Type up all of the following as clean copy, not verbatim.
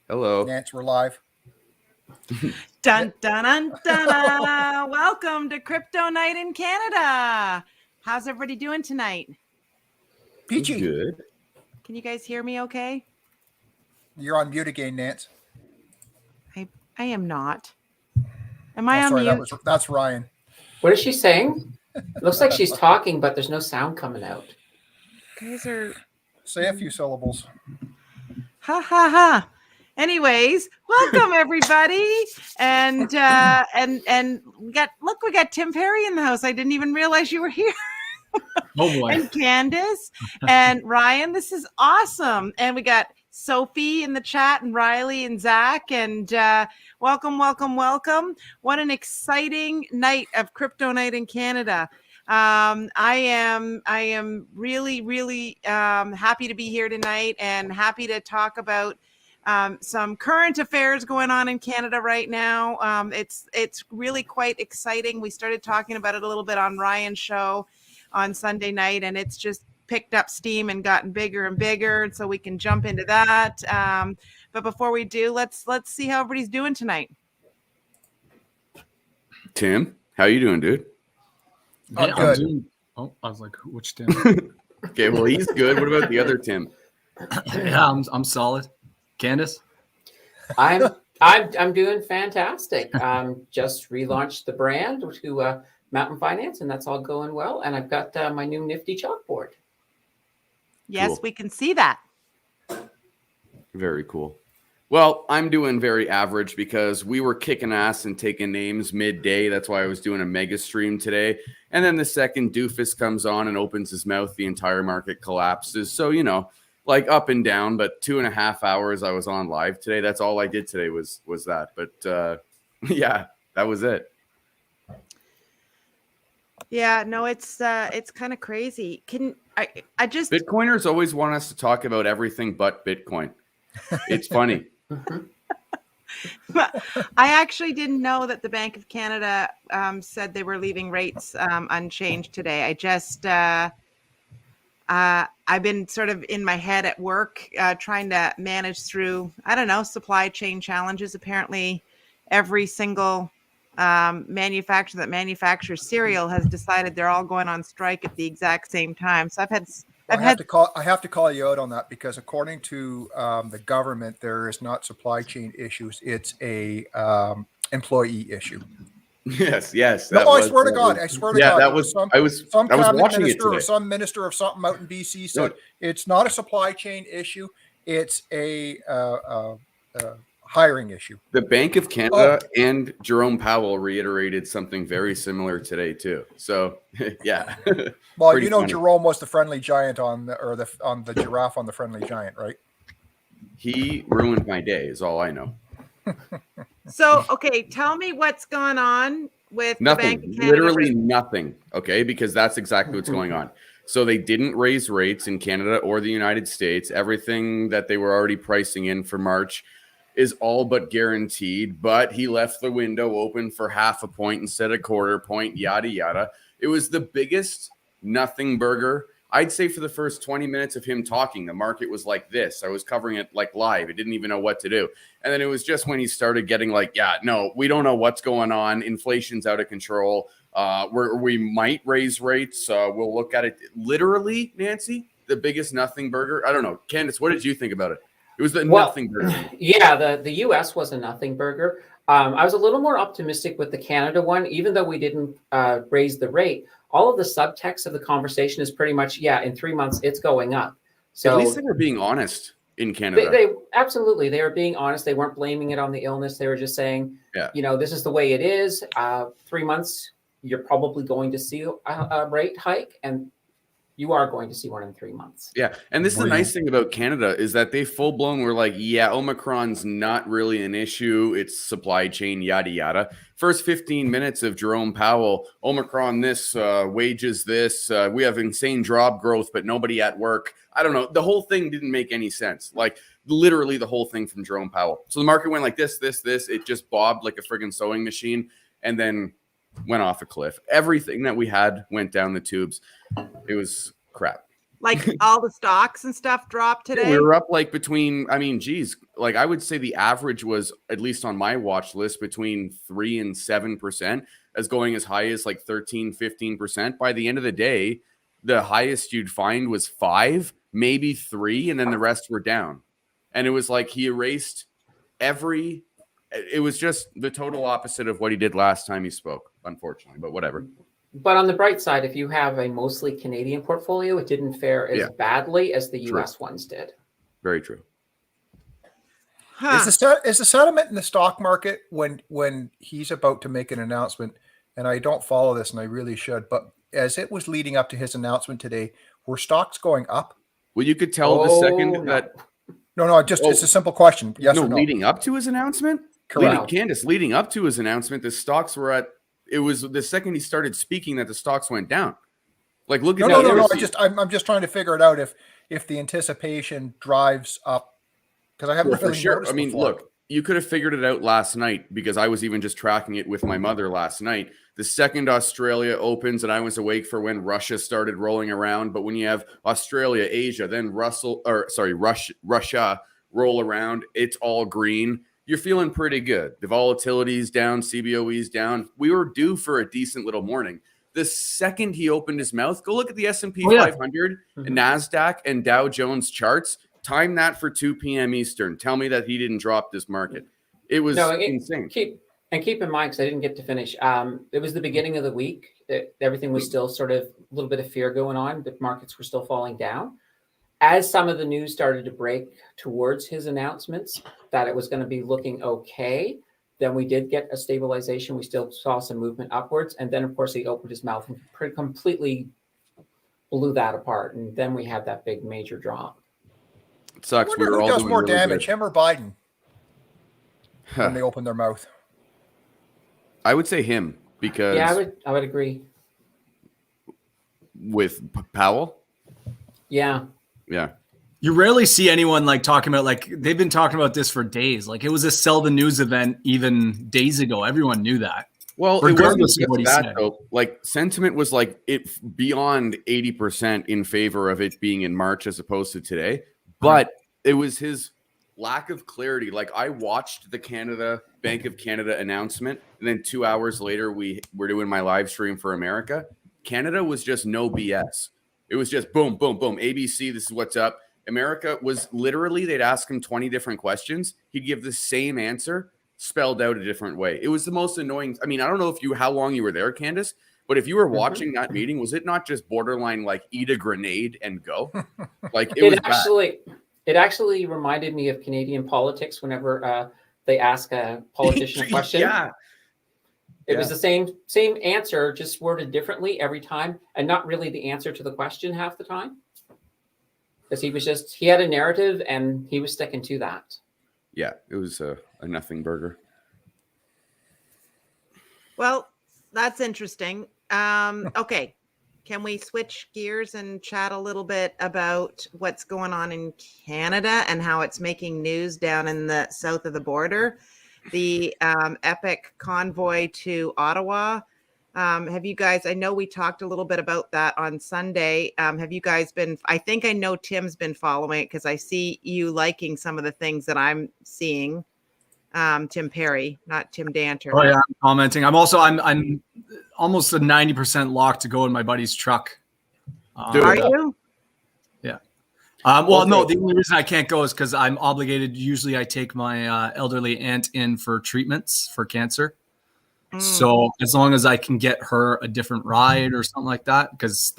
Hello. Nance, we're live. Dun, dun, dun, dun. Welcome to Crypto Night in Canada. How's everybody doing tonight? Peachy. Good. Can you guys hear me okay? You're on mute again, Nance. I am not. Am I on sorry, mute? that's Ryan. What is she saying? Looks like she's talking, but there's no sound coming out. You guys are... Say a few syllables. Ha, ha, ha. Anyways, welcome everybody. And we got Tim Perry in the house. I didn't even realize you were here. Oh boy. And Candace and Ryan. This is awesome. And we got Sophie in the chat and Riley and Zach. And welcome. What an exciting night of Crypto Night in Canada. I am really happy to be here tonight and happy to talk about some current affairs going on in Canada right now. It's really quite exciting. We started talking about it a little bit on Ryan's show on Sunday night, and it's just picked up steam and gotten bigger and bigger. So we can jump into that. But before we do, let's see how everybody's doing tonight. Tim, how you doing, dude? I'm good. I was like, which Tim? Okay, well, he's good. What about the other Tim? Yeah, I'm solid. Candace? I'm doing fantastic. Just relaunched the brand to Mountain Finance, and that's all going well. And I've got my new nifty chalkboard. Yes, Cool. we can see that. Very cool. Well, I'm doing very average because we were kicking ass and taking names midday. That's why I was doing a mega stream today. And then the second doofus comes on and opens his mouth, the entire market collapses. So, like up and down, but 2.5 hours I was on live today. That's all I did today was that. But yeah, that was it. Yeah, no, it's kind of crazy. I just Bitcoiners always want us to talk about everything but Bitcoin. It's funny. I actually didn't know that the Bank of Canada said they were leaving rates unchanged today. I just I've been sort of in my head at work trying to manage through, I don't know, supply chain challenges. Apparently, every single manufacturer that manufactures cereal has decided they're all going on strike at the exact same time. So I have to call you out on that because according to the government, there is not supply chain issues. It's a employee issue. Yes. No, I swear to God. Yeah, that was. I was watching it today. Or some minister of something out in BC said it's not a supply chain issue. It's a hiring issue. The Bank of Canada and Jerome Powell reiterated something very similar today too. So yeah. Well, funny. Jerome was the friendly giant on the giraffe on the friendly giant, right? He ruined my day. Is all I know. So, okay, tell me what's going on with Nothing. the Bank of Canada. Literally nothing. Okay, because that's exactly what's going on. So they didn't raise rates in Canada or the United States. Everything that they were already pricing in for March is all but guaranteed, but he left the window open for 0.5 point instead of 1/4 point, yada, yada. It was the biggest nothing burger. I'd say for the first 20 minutes of him talking, the market was like this. I was covering it like live. It didn't even know what to do. And then it was just when he started getting like, yeah, no, we don't know what's going on. Inflation's out of control. We might raise rates. We'll look at it. Literally, Nancy, the biggest nothing burger. I don't know. Candace, what did you think about it? It was the nothing burger. Yeah, the US was a nothing burger. I was a little more optimistic with the Canada one, even though we didn't raise the rate. All of the subtext of the conversation is pretty much, in 3 months, it's going up. So at least they were being honest in Canada. They absolutely, they were being honest. They weren't blaming it on the illness. They were just saying, this is the way it is. 3 months, you're probably going to see a rate hike, and you are going to see one in 3 months. Yeah. And this is the nice thing about Canada is that they full blown were like, yeah, Omicron's not really an issue. It's supply chain, yada, yada. First 15 minutes of Jerome Powell, Omicron this, wages this, we have insane job growth, but nobody at work. I don't know. The whole thing didn't make any sense. Like literally the whole thing from Jerome Powell. So the market went like this. It just bobbed like a friggin' sewing machine and then went off a cliff. Everything that we had went down the tubes. It was crap. Like all the stocks and stuff dropped today. We were up like between, I mean, geez, like I would say the average was, at least on my watch list, between 3 and 7%, as going as high as like 13, 15%. By the end of the day, the highest you'd find was 5, maybe 3, and then the rest were down. And it was like he erased it was just the total opposite of what he did last time he spoke, unfortunately, but whatever. But on the bright side, if you have a mostly Canadian portfolio, it didn't fare as badly as the US ones did. Very true. Huh. Is the sentiment in the stock market when he's about to make an announcement, and I don't follow this and I really should, but as it was leading up to his announcement today, were stocks going up? Well, you could tell the second that... No, it's a simple question. Yes or no? Leading up to his announcement? Correct. Candace, leading up to his announcement, the stocks were at... It was the second he started speaking that the stocks went down. Like, look at No. I'm just trying to figure it out if the anticipation drives up, because I haven't really noticed. I mean, look, you could have figured it out last night, because I was even just tracking it with my mother last night. The second Australia opens, and I was awake for when Russia started rolling around. But when you have Australia, Asia, then Russia roll around, it's all green. You're feeling pretty good. The volatility's down, CBOE's down. We were due for a decent little morning. The second he opened his mouth, go look at the S&P 500, and NASDAQ, and Dow Jones charts. Time that for 2 p.m. Eastern. Tell me that he didn't drop this market. It was insane. Keep in mind, because I didn't get to finish, it was the beginning of the week. Everything was still sort of a little bit of fear going on. The markets were still falling down. As some of the news started to break towards his announcements that it was going to be looking okay, then we did get a stabilization. We still saw some movement upwards. And then, of course, he opened his mouth and completely blew that apart. And then we had that big major drop. It sucks. Who does more damage, him or Biden, when they open their mouth? I would say him, because... Yeah, I would agree. With Powell? Yeah. Yeah. You rarely see anyone like talking about, like, they've been talking about this for days. Like, it was a sell the news event even days ago. Everyone knew that. Well, regardless it of what he said, though. Like, sentiment was like it beyond 80% in favor of it being in March as opposed to today. But it was his lack of clarity. Like, I watched the Bank of Canada announcement, and then 2 hours later, we were doing my live stream for America. Canada was just no BS. It was just boom, boom, boom. ABC, this is what's up. America was literally, they'd ask him 20 different questions. He'd give the same answer, spelled out a different way. It was the most annoying. I mean, I don't know how long you were there, Candace, but if you were watching that meeting, was it not just borderline like eat a grenade and go? Like it actually reminded me of Canadian politics whenever they ask a politician a question. Yeah. It was the same answer, just worded differently every time, and not really the answer to the question half the time. Because he had a narrative and he was sticking to that. Yeah, it was a nothing burger. Well, that's interesting. Okay. Can we switch gears and chat a little bit about what's going on in Canada and how it's making news down in the south of the border? The epic convoy to Ottawa. Have you guys, I know we talked a little bit about that on Sunday. Have you guys I think I know Tim's been following it because I see you liking some of the things that I'm seeing. Tim Perry, not Tim Danter. Oh yeah, I'm commenting. I'm almost a 90% locked to go in my buddy's truck. Are you? Yeah. Well, no, the only reason I can't go is because I'm obligated. Usually I take my elderly aunt in for treatments for cancer. So as long as I can get her a different ride or something like that, because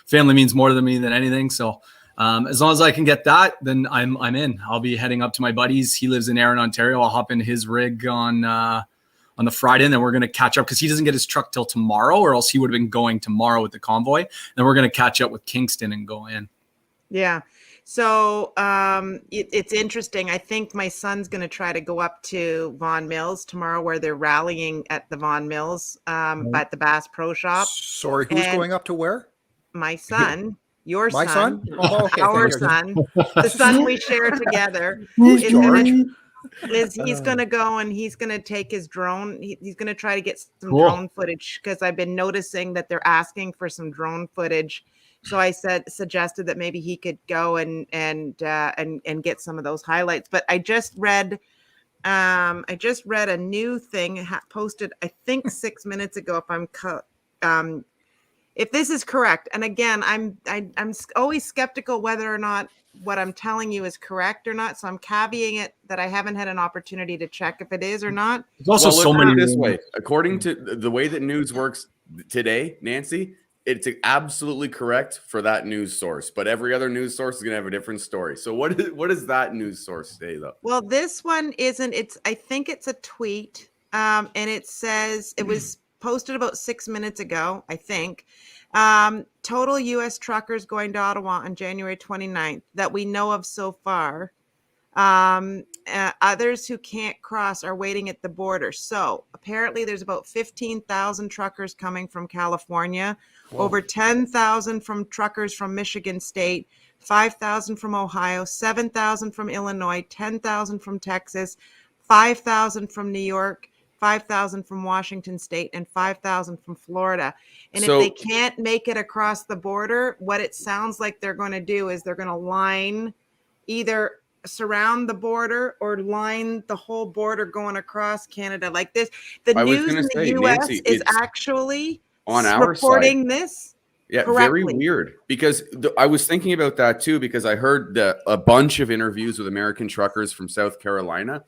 family means more to me than anything. So as long as I can get that, then I'm in. I'll be heading up to my buddy's. He lives in Erin, Ontario. I'll hop in his rig on the Friday, and then we're going to catch up because he doesn't get his truck till tomorrow, or else he would have been going tomorrow with the convoy. Then we're going to catch up with Kingston and go in. Yeah. So it's interesting. I think my son's going to try to go up to Vaughan Mills tomorrow, where they're rallying at the Vaughan Mills at the Bass Pro Shop. Sorry, who's going up to where? My son. Your my son? Oh, okay, our son. The son we share together. Who's George? He's going to go and he's going to take his drone. He's going to try to get some drone footage, because I've been noticing that they're asking for some drone footage So I suggested that maybe he could go and get some of those highlights. But I just read a new thing posted, I think 6 minutes ago, if this is correct. And again, I'm always skeptical whether or not what I'm telling you is correct or not. So I'm caveating it that I haven't had an opportunity to check if it is or not. There's also so many this way. According to the way that news works today, Nancy, it's absolutely correct for that news source, but every other news source is going to have a different story. So what does that news source say though? Well, this one isn't. I think it's a tweet, and it says it was posted about 6 minutes ago, I think. Total U.S. truckers going to Ottawa on January 29th that we know of so far. Others who can't cross are waiting at the border. So apparently there's about 15,000 truckers coming from California, over 10,000 from truckers from Michigan State, 5,000 from Ohio, 7,000 from Illinois, 10,000 from Texas, 5,000 from New York, 5,000 from Washington State, and 5,000 from Florida. And if they can't make it across the border, what it sounds like they're going to do is they're going to either surround the border or line the whole border going across Canada like this. The news in the U.S. Nancy, is actually on our reporting side. This. Yeah, correctly. Very weird, because I was thinking about that too, because I heard a bunch of interviews with American truckers from South Carolina,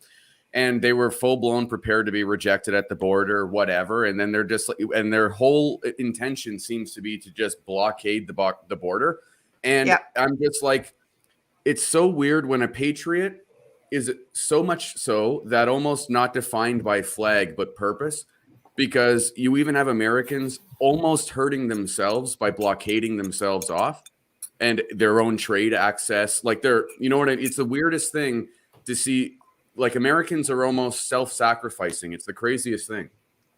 and they were full blown prepared to be rejected at the border, whatever. And then they're just and their whole intention seems to be to just blockade the border. And I'm just like, it's so weird when a patriot is so much so that almost not defined by flag, but purpose, because you even have Americans almost hurting themselves by blockading themselves off and their own trade access. Like it's the weirdest thing to see. Like Americans are almost self-sacrificing. It's the craziest thing.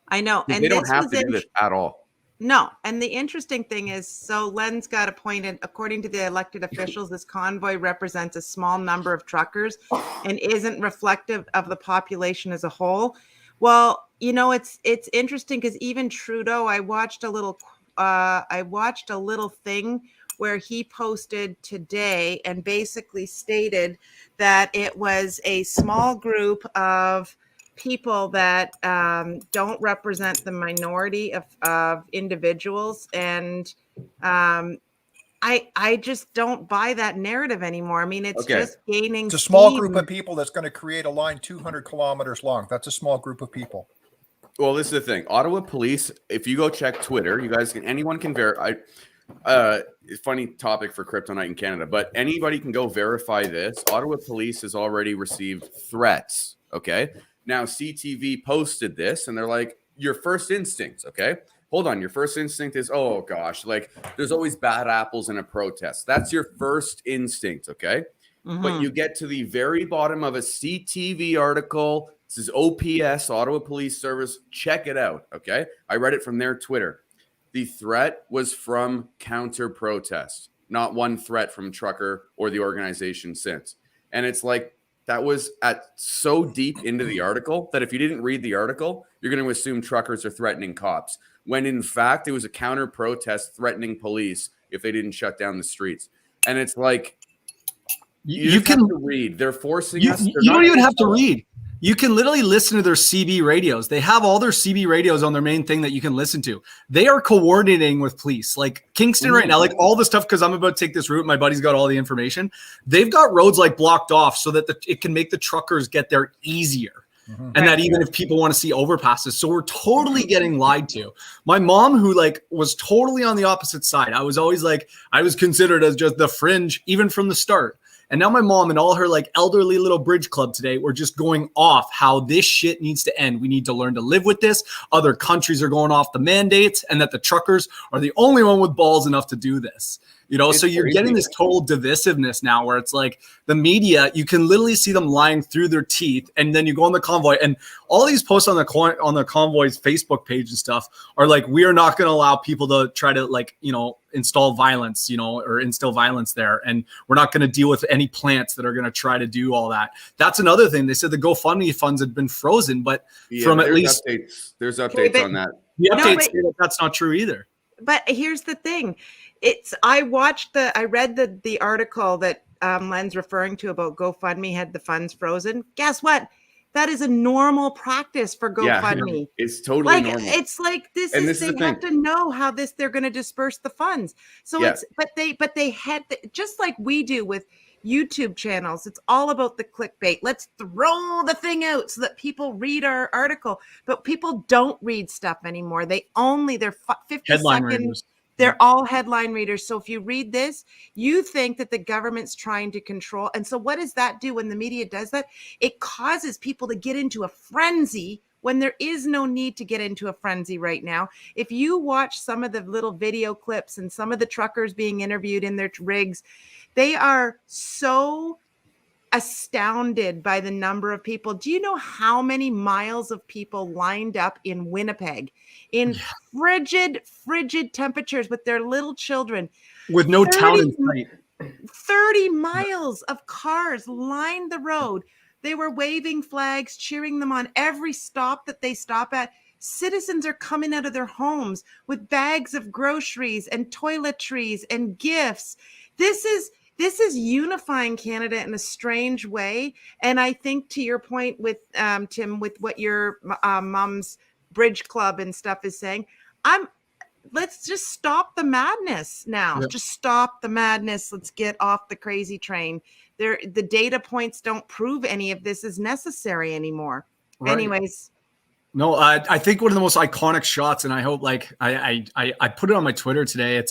I know. And they don't have to do this at all. No. And the interesting thing is, so Len's got a point, and according to the elected officials, this convoy represents a small number of truckers and isn't reflective of the population as a whole. Well, it's interesting because even Trudeau, I watched a little thing where he posted today and basically stated that it was a small group of people that don't represent the minority of individuals. And I just don't buy that narrative anymore. I mean, it's just gaining. It's a small group of people that's going to create a line 200 kilometers long. That's a small group of people. Well, this is the thing. Ottawa police, if you go check Twitter, anyone can verify. Funny topic for Kryptonite in Canada, but anybody can go verify this. Ottawa police has already received threats. Okay. Now CTV posted this and they're like, your first instinct. Okay. Hold on. Your first instinct is, oh gosh, like there's always bad apples in a protest. That's your first instinct. Okay. Mm-hmm. But you get to the very bottom of a CTV article. This is OPS, Ottawa Police Service. Check it out. Okay. I read it from their Twitter. The threat was from counter protest, not one threat from trucker or the organization since. And it's like, that was so deep into the article that if you didn't read the article, you're going to assume truckers are threatening cops, when in fact it was a counter protest threatening police if they didn't shut down the streets. And it's like, you can have to read. They're forcing us. You don't even have to read. You can literally listen to their CB radios. They have all their CB radios on their main thing that you can listen to. They are coordinating with police. Like Kingston right now, like all the stuff, because I'm about to take this route. My buddy's got all the information. They've got roads like blocked off so that it can make the truckers get there easier. Mm-hmm. And that even if people want to see overpasses. So we're totally getting lied to. My mom, who was totally on the opposite side. I was always I was considered as just the fringe, even from the start. And now my mom and all her elderly little bridge club today were just going off how this shit needs to end. We need to learn to live with this. Other countries are going off the mandates, and that the truckers are the only one with balls enough to do this. So you're getting this total divisiveness now where it's like the media, you can literally see them lying through their teeth. And then you go on the convoy and all these posts on the convoy's Facebook page and stuff are like, we are not going to allow people to try to install violence, or instill violence there. And we're not going to deal with any plants that are going to try to do all that. That's another thing. They said the GoFundMe funds had been frozen, but from at least there's updates on that. The updates say that that's not true either. but here's the thing. I read the article that Len's referring to about GoFundMe had the funds frozen. Guess what? That is a normal practice for GoFundMe. Yeah, it's totally normal. It's like they have to know how they're going to disperse the funds. So but they had just like we do with YouTube channels. It's all about the clickbait. Let's throw the thing out so that people read our article. But people don't read stuff anymore. They're 50 Headline seconds. readers. They're all headline readers. So if you read this, you think that the government's trying to control. And so what does that do when the media does that? It causes people to get into a frenzy when there is no need to get into a frenzy right now. If you watch some of the little video clips and some of the truckers being interviewed in their rigs, they are so astounded by the number of people. Do you know how many miles of people lined up in Winnipeg in frigid temperatures with their little children? With no town in sight. 30 miles of cars lined the road. They were waving flags, cheering them on every stop that they stop at. Citizens are coming out of their homes with bags of groceries and toiletries and gifts. This is unifying Canada in a strange way. And I think to your point with Tim, with what your mom's bridge club and stuff is saying, let's just stop the madness now. Yep. Just stop the madness. Let's get off the crazy train. The data points don't prove any of this is necessary anymore. Right. Anyways. No, I think one of the most iconic shots, and I hope I put it on my Twitter today.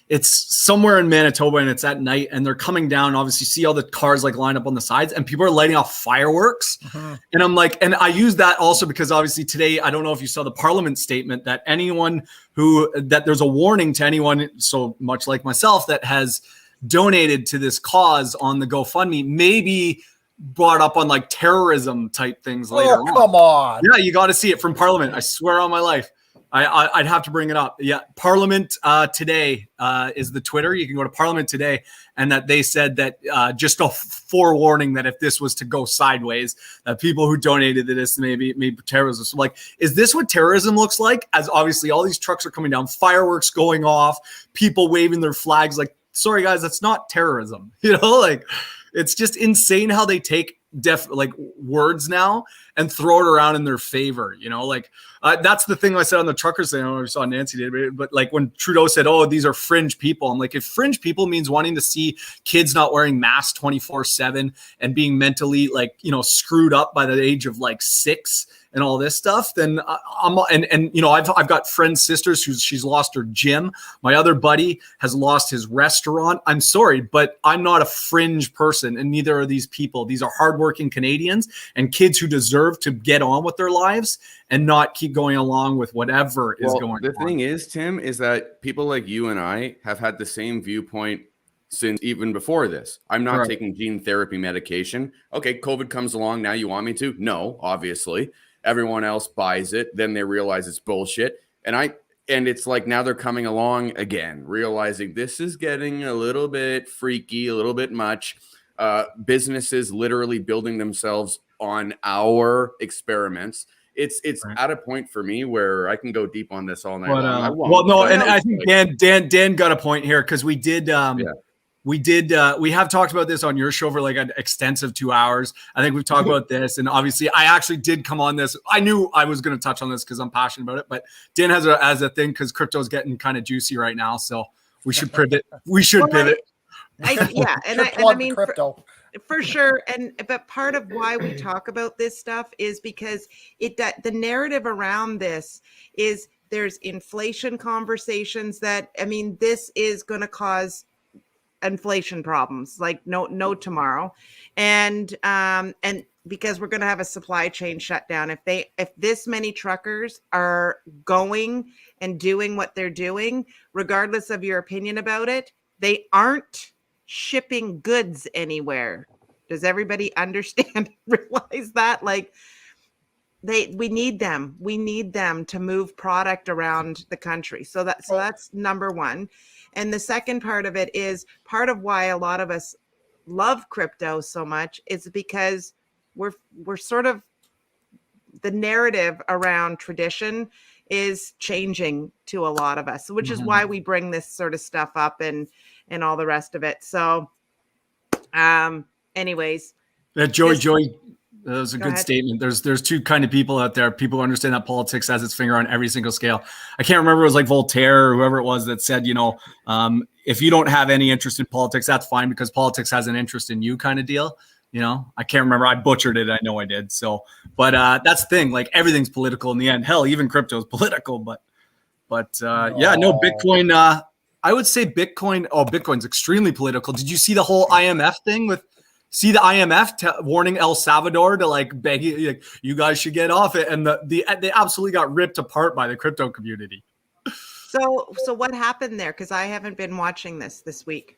It's somewhere in Manitoba and it's at night and they're coming down. Obviously, see all the cars lined up on the sides and people are lighting off fireworks. Uh-huh. And I'm like, and I use that also because obviously today, I don't know if you saw the Parliament statement that that there's a warning to anyone, so much like myself, that has donated to this cause on the GoFundMe, maybe brought up on terrorism type things later on. Come on. Yeah, you got to see it from Parliament. I swear on my life. I'd have to bring it up. Yeah, Parliament Today is the Twitter. You can go to Parliament Today, and that they said that just a forewarning that if this was to go sideways, that people who donated to this maybe terrorism. So is this what terrorism looks like? As obviously all these trucks are coming down, fireworks going off, people waving their flags. Sorry guys, that's not terrorism. It's just insane how they take words now and throw it around in their favor. That's the thing I said on the truckers thing. I don't know if you saw Nancy did, but when Trudeau said, "Oh, these are fringe people," I'm like, if fringe people means wanting to see kids not wearing masks 24/7 and being mentally screwed up by the age of 6 and all this stuff, then I've got friends, sisters she's lost her gym. My other buddy has lost his restaurant. I'm sorry, but I'm not a fringe person, and neither are these people. These are hardworking Canadians and kids who deserve to get on with their lives and not keep going along with whatever is going on. The thing is, Tim, is that people like you and I have had the same viewpoint since even before this. I'm not taking gene therapy medication. Okay, COVID comes along. Now you want me to? No, obviously. Everyone else buys it. Then they realize it's bullshit. And it's now they're coming along again, realizing this is getting a little bit freaky, a little bit much. Businesses literally building themselves on our experiments. It's at a point for me where I can go deep on this all night long. I think Dan got a point here because we did. We have talked about this on your show for an extensive 2 hours. I think we've talked about this, and obviously I actually did come on this. I knew I was going to touch on this because I'm passionate about it, but Dan has a thing because crypto's getting kind of juicy right now, so we should pivot. Pivot. I mean, crypto. For sure. But part of why we talk about this stuff is because the narrative around this is there's inflation conversations this is going to cause inflation problems no tomorrow. And because we're going to have a supply chain shutdown, if this many truckers are going and doing what they're doing, regardless of your opinion about it, they aren't shipping goods anywhere. Does everybody understand, realize that? We need them to move product around the country. So that's number one. And the second part of it is part of why a lot of us love crypto so much is because we're sort of the narrative around tradition is changing to a lot of us, which is why we bring this sort of stuff up and all the rest of it. So, anyways. Joey, that was a good statement. There's two kind of people out there. People who understand that politics has its finger on every single scale. I can't remember, it was like Voltaire or whoever it was that said, if you don't have any interest in politics, that's fine, because politics has an interest in you, kind of deal. I can't remember. I butchered it. I know I did. So, but that's the thing. Like, everything's political in the end. Hell, even crypto is political. But Bitcoin. I would say Bitcoin. Oh, Bitcoin's extremely political. Did you see the whole IMF thing with? See the IMF warning El Salvador to like beg you, like, you guys should get off it, and they absolutely got ripped apart by the crypto community. So what happened there? Because I haven't been watching this week.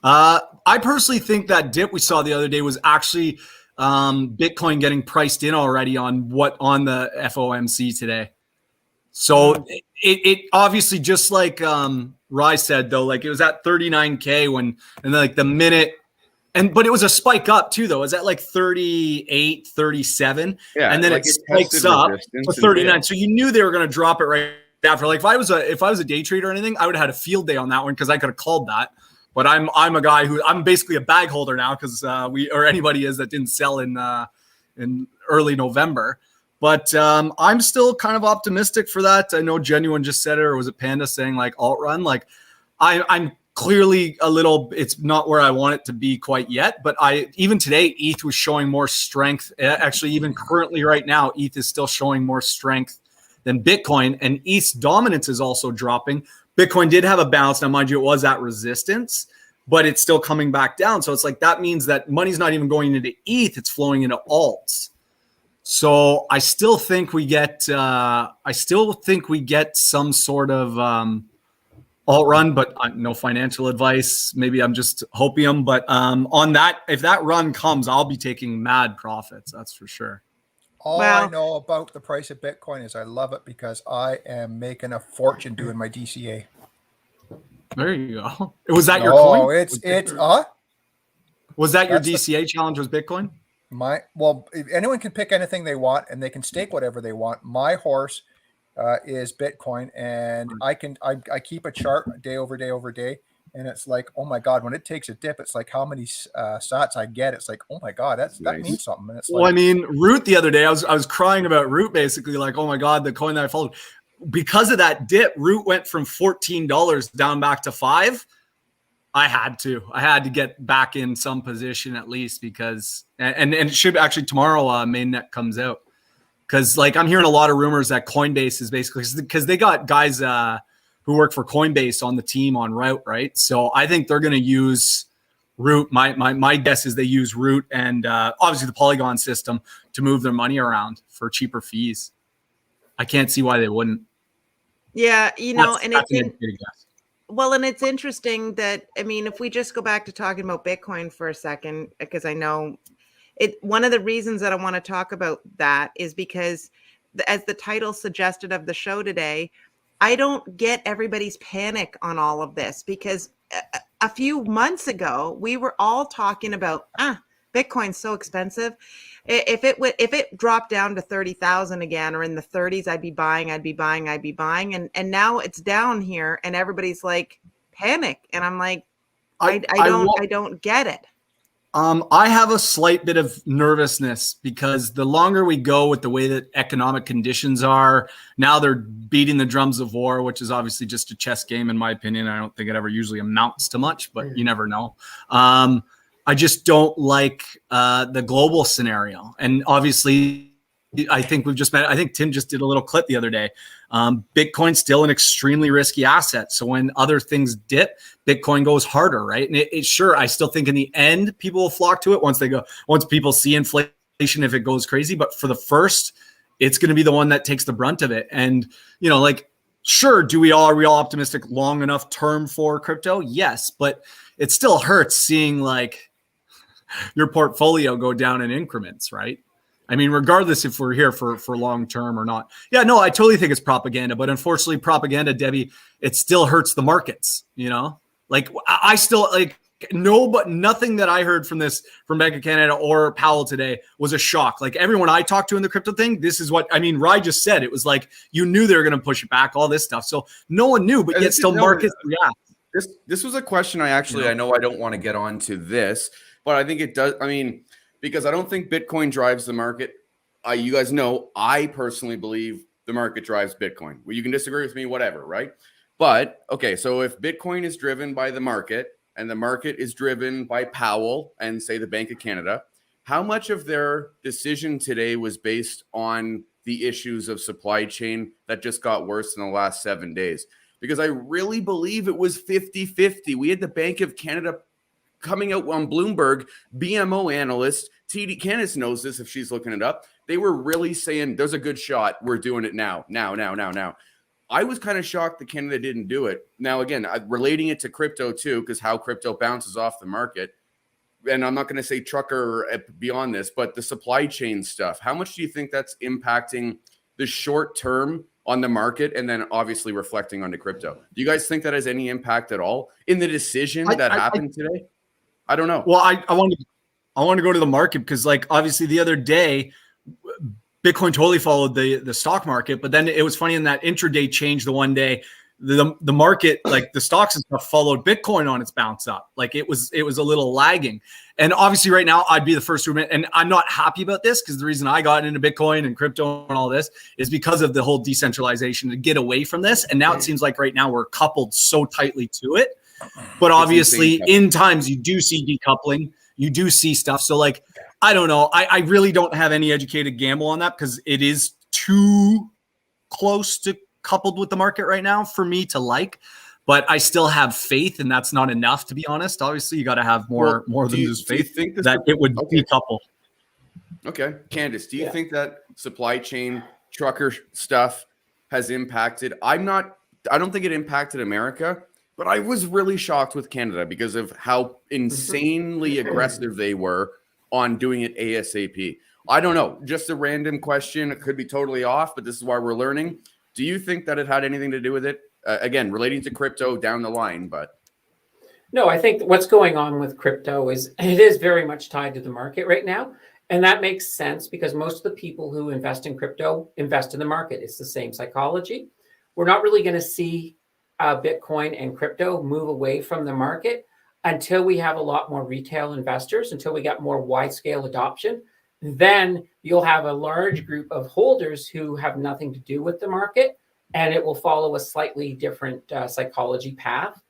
I personally think that dip we saw the other day was actually Bitcoin getting priced in already on the FOMC today. So it obviously, just like Rye said, though, like, it was at 39K and then like the minute. But it was a spike up too, though. It was at like 38, 37. Yeah, and then like it spikes up to 39. So you knew they were going to drop it right after. Like, if I was a day trader or anything, I would have had a field day on that one, because I could have called that. But I'm a guy I'm basically a bag holder now, because anybody is that didn't sell in early November. But I'm still kind of optimistic for that. I know Genuine just said it, or was it Panda saying like alt run? Like, I'm clearly it's not where I want it to be quite yet, but even today, ETH was showing more strength. Actually, even currently right now, ETH is still showing more strength than Bitcoin, and ETH's dominance is also dropping. Bitcoin did have a bounce. Now, mind you, it was at resistance, but it's still coming back down. So it's like, that means that money's not even going into ETH, it's flowing into alts. So I still think we get some sort of alt run, but no financial advice. Maybe I'm just hopium, but on that, if that run comes, I'll be taking mad profits. That's for sure. I know about the price of Bitcoin is I love it, because I am making a fortune doing my DCA. There you go. Was that your coin? Was that your DCA challenge? Was Bitcoin? Anyone can pick anything they want, and they can stake whatever they want. My horse is Bitcoin, and I keep a chart day over day over day, and it's like, oh my god, when it takes a dip, it's like how many sats I get. It's like, oh my god, that means something. And it's well, I mean, Root the other day, I was crying about Root, basically, like, oh my god, the coin that I followed, because of that dip, Root went from $14 down back to $5. I had to get back in some position at least, because and it should actually tomorrow mainnet comes out. Because like, I'm hearing a lot of rumors that Coinbase is basically, because they got guys who work for Coinbase on the team on Root, right? So I think they're going to use Root. My guess is they use Root and obviously the Polygon system to move their money around for cheaper fees. I can't see why they wouldn't. Yeah, and it's interesting that, I mean, if we just go back to talking about Bitcoin for a second, because I know one of the reasons that I want to talk about that is because, as the title suggested of the show today, I don't get everybody's panic on all of this, because a few months ago, we were all talking about, Bitcoin's so expensive. If it dropped down to 30,000 again, or in the 30s, I'd be buying. And now it's down here, and everybody's like, panic. And I'm like, I don't get it. I have a slight bit of nervousness, because the longer we go with the way that economic conditions are, now they're beating the drums of war, which is obviously just a chess game, in my opinion. I don't think it ever usually amounts to much, but you never know. I just don't like the global scenario. And obviously, I think Tim just did a little clip the other day. Bitcoin's still an extremely risky asset. So when other things dip, Bitcoin goes harder, right? And I still think in the end, people will flock to it once people see inflation, if it goes crazy. But for the first, it's going to be the one that takes the brunt of it. And, sure, are we all optimistic long enough term for crypto? Yes, but it still hurts seeing like your portfolio go down in increments, right? I mean, regardless if we're here for long term or not. Yeah, no, I totally think it's propaganda, but unfortunately, propaganda, Debbie, it still hurts the markets. Like, I still like, no, but nothing that I heard from Bank of Canada or Powell today was a shock. Like everyone I talked to in the crypto thing, this is what I mean. Rye just said it was like you knew they were going to push it back, all this stuff. So no one knew, but yet still markets react. This was a question I know I don't want to get onto this, but I think it does. I mean, because I don't think Bitcoin drives the market. You guys know I personally believe the market drives Bitcoin. Well, you can disagree with me, whatever, right? But okay, so if Bitcoin is driven by the market and the market is driven by Powell and say the Bank of Canada, how much of their decision today was based on the issues of supply chain that just got worse in the last 7 days? Because I really believe it was 50-50. We had the Bank of Canada coming out on Bloomberg, BMO analyst, TD Candace knows this if she's looking it up. They were really saying, there's a good shot. We're doing it now. I was kind of shocked that Canada didn't do it. Now, again, relating it to crypto too, because how crypto bounces off the market. And I'm not going to say trucker beyond this, but the supply chain stuff. How much do you think that's impacting the short term on the market and then obviously reflecting onto crypto? Do you guys think that has any impact at all in the decision that happened today? I don't know. Well, I want to go to the market because like obviously the other day, Bitcoin totally followed the stock market, but then it was funny in that intraday change the one day, the market, like the stocks and stuff followed Bitcoin on its bounce up. Like it was a little lagging. And obviously right now I'd be the first to admit, and I'm not happy about this because the reason I got into Bitcoin and crypto and all this is because of the whole decentralization to get away from this. And now it seems like right now we're coupled so tightly to it. But obviously in times you do see decoupling, you do see stuff. So like, I don't know. I really don't have any educated gamble on that because it is too close to coupled with the market right now for me to like. But I still have faith, and that's not enough, to be honest. Obviously, you got to have more than just faith that it would decouple. Okay. Candace, do you think that supply chain trucker stuff has impacted? I don't think it impacted America, but I was really shocked with Canada because of how insanely aggressive they were on doing it ASAP. I don't know. Just a random question. It could be totally off, but this is why we're learning. Do you think that it had anything to do with it? Again, relating to crypto down the line, but. No, I think what's going on with crypto is it is very much tied to the market right now. And that makes sense because most of the people who invest in crypto invest in the market. It's the same psychology. We're not really going to see Bitcoin and crypto move away from the market until we have a lot more retail investors, until we got more wide-scale adoption. Then you'll have a large group of holders who have nothing to do with the market, and it will follow a slightly different psychology path.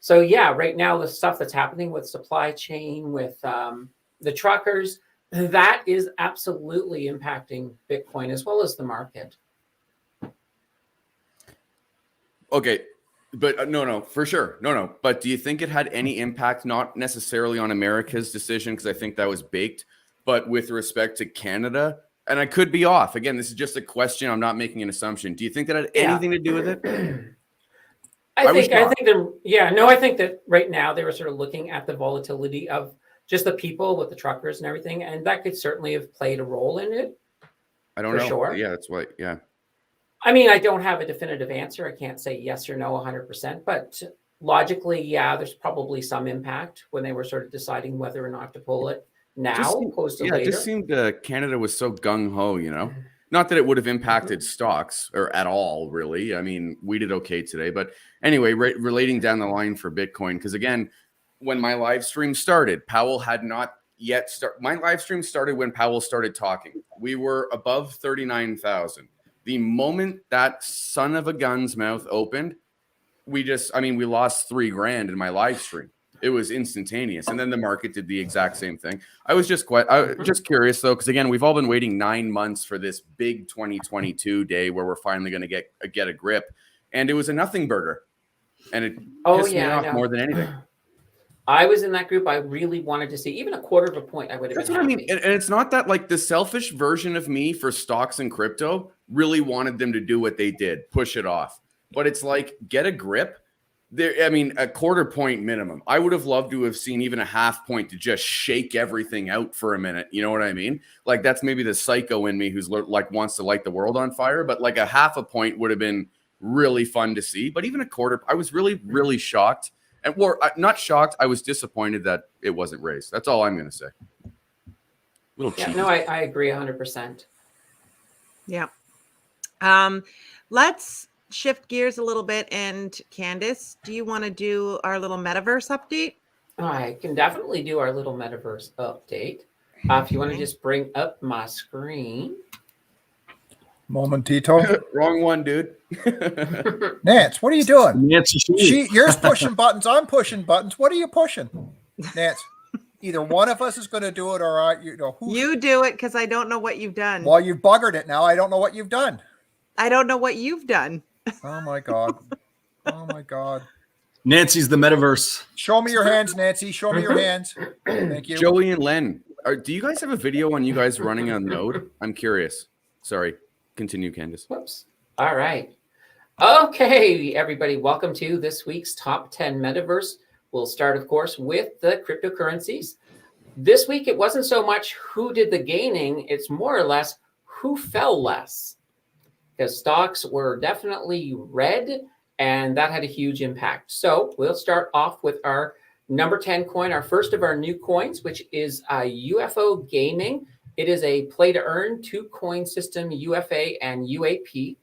So yeah, right now the stuff that's happening with supply chain, with the truckers, that is absolutely impacting Bitcoin as well as the market. Okay. But no, for sure. No. But do you think it had any impact, not necessarily on America's decision, because I think that was baked, but with respect to Canada? And I could be off. Again, this is just a question. I'm not making an assumption. Do you think that had anything to do with it? I think that right now they were sort of looking at the volatility of just the people with the truckers and everything, and that could certainly have played a role in it. I don't know. Sure. Yeah, that's what. Yeah. I mean, I don't have a definitive answer. I can't say yes or no 100%, but logically, yeah, there's probably some impact when they were sort of deciding whether or not to pull it now, opposed to later. It just seemed Canada was so gung-ho, you know? Not that it would have impacted stocks or at all, really. I mean, we did okay today. But anyway, relating down the line for Bitcoin, because again, when my live stream started, Powell had not yet started. My live stream started when Powell started talking. We were above 39,000. The moment that son of a gun's mouth opened, we lost $3,000 in my live stream. It was instantaneous. And then the market did the exact same thing. I was just just curious though, because again, we've all been waiting 9 months for this big 2022 day where we're finally going to get a grip. And it was a nothing burger. And it pissed me off more than anything. I was in that group. I really wanted to see even a quarter of a point. I would have been happy. I mean. And it's not that like the selfish version of me for stocks and crypto really wanted them to do what they did, push it off. But it's like, get a grip. A quarter point minimum. I would have loved to have seen even a half point to just shake everything out for a minute. You know what I mean? Like that's maybe the psycho in me who's like wants to light the world on fire. But like a half a point would have been really fun to see. But even a quarter, I was really, really shocked And I'm not shocked. I was disappointed that it wasn't raised. That's all I'm going to say. Little cheeky. No, I agree 100%. Yeah. Let's shift gears a little bit. And Candace, do you want to do our little metaverse update? I can definitely do our little metaverse update. If you want to just bring up my screen. Momentito. Wrong one, dude. Nance, what are you doing? Nancy, You're pushing buttons. I'm pushing buttons. What are you pushing? Nance, either one of us is going to do it or you do it because I don't know what you've done. Well, you've buggered it now. I don't know what you've done. I don't know what you've done. Oh, my God. Oh, my God. Nancy's the metaverse. Show me your hands, Nancy. Show me your hands. Thank you. Joey and Len, do you guys have a video on you guys running a node? I'm curious. Sorry. Continue, Candace. Whoops. All right. Okay, everybody. Welcome to this week's Top 10 Metaverse. We'll start, of course, with the cryptocurrencies. This week, it wasn't so much who did the gaining. It's more or less who fell less. Because stocks were definitely red, and that had a huge impact. So we'll start off with our number 10 coin, our first of our new coins, which is Ufo Gaming. It is a play-to-earn two-coin system, UFA and UAP.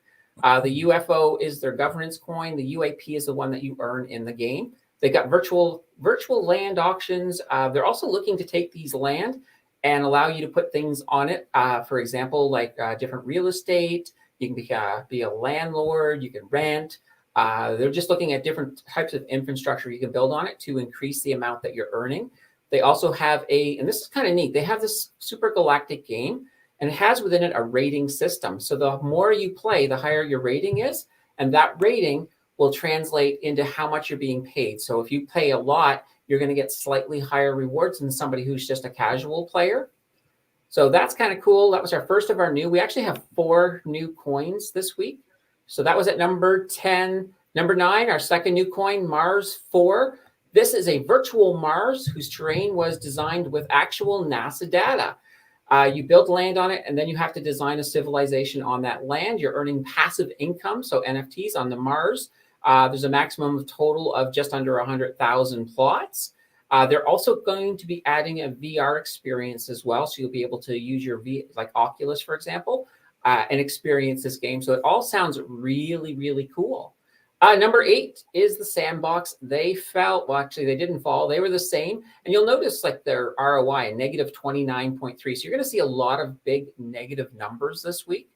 The UFO is their governance coin. The UAP is the one that you earn in the game. They got virtual land auctions. They're also looking to take these land and allow you to put things on it. For example, like different real estate. You can be a landlord. You can rent. They're just looking at different types of infrastructure you can build on it to increase the amount that you're earning. They also have and this is kind of neat, they have this super galactic game, and it has within it a rating system. So the more you play, the higher your rating is, and that rating will translate into how much you're being paid. So if you play a lot, you're going to get slightly higher rewards than somebody who's just a casual player. So that's kind of cool. That was our first of our new. We actually have 4 new coins this week. So that was at number 10. Number 9, our second new coin, Mars 4. This is a virtual Mars whose terrain was designed with actual NASA data. You build land on it, and then you have to design a civilization on that land. You're earning passive income, so NFTs on the Mars. There's a maximum total of just under 100,000 plots. They're also going to be adding a VR experience as well, so you'll be able to use your like Oculus, for example, and experience this game. So it all sounds really, really cool. Number 8 is the Sandbox. They fell. Well, actually, they didn't fall. They were the same. And you'll notice like their ROI, negative 29.3. So you're going to see a lot of big negative numbers this week.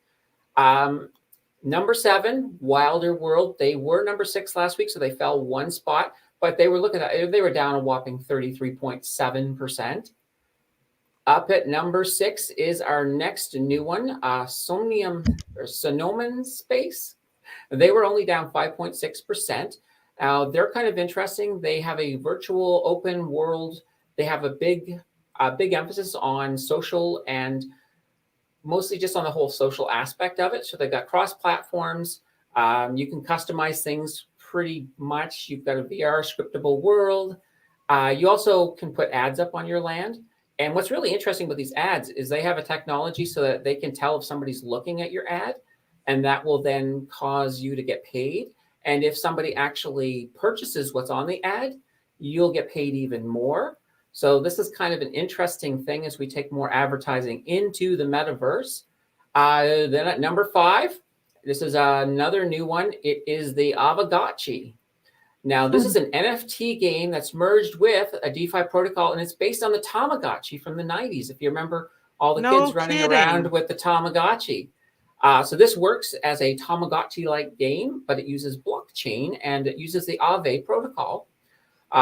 Number 7, Wilder World. They were number 6 last week, so they fell 1 spot. But they were they were down a whopping 33.7%. Up at number 6 is our next new one, Sonoman Space. They were only down 5.6%. They're kind of interesting. They have a virtual open world. They have a big emphasis on social and mostly just on the whole social aspect of it. So they've got cross platforms. You can customize things pretty much. You've got a VR scriptable world. You also can put ads up on your land. And what's really interesting with these ads is they have a technology so that they can tell if somebody's looking at your ad, and that will then cause you to get paid. And if somebody actually purchases what's on the ad, you'll get paid even more. So this is kind of an interesting thing as we take more advertising into the metaverse. Then at number 5, this is another new one. It is the Avagachi. Now, this is an NFT game that's merged with a DeFi protocol, and it's based on the Tamagotchi from the 90s. If you remember all the kids running around with the Tamagotchi. So this works as a Tamagotchi-like game, but it uses blockchain, and it uses the Aave protocol.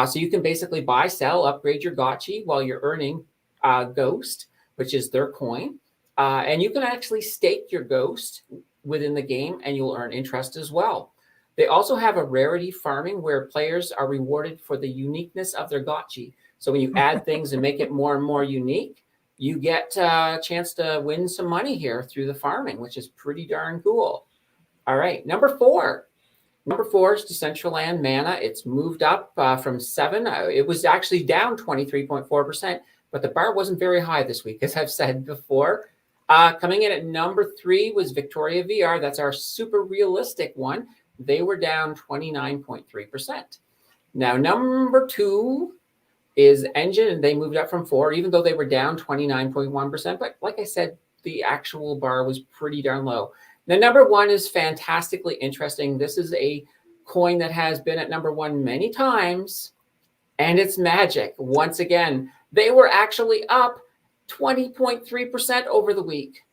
So you can basically buy, sell, upgrade your Gotchi while you're earning Ghost, which is their coin. And you can actually stake your Ghost within the game, and you'll earn interest as well. They also have a rarity farming where players are rewarded for the uniqueness of their Gotchi. So when you add things and make it more and more unique, you get a chance to win some money here through the farming, which is pretty darn cool. All right, number 4. Number 4 is Decentraland Mana. It's moved up from 7. It was actually down 23.4%, but the bar wasn't very high this week, as I've said before. Coming in at number 3 was Victoria VR. That's our super realistic one. They were down 29.3%. Now, number 2 is Engine, and they moved up from 4, even though they were down 29.1%. But like I said, the actual bar was pretty darn low. Now, number 1 is fantastically interesting. This is a coin that has been at number 1 many times, and it's Magic. Once again, they were actually up 20.3% over the week.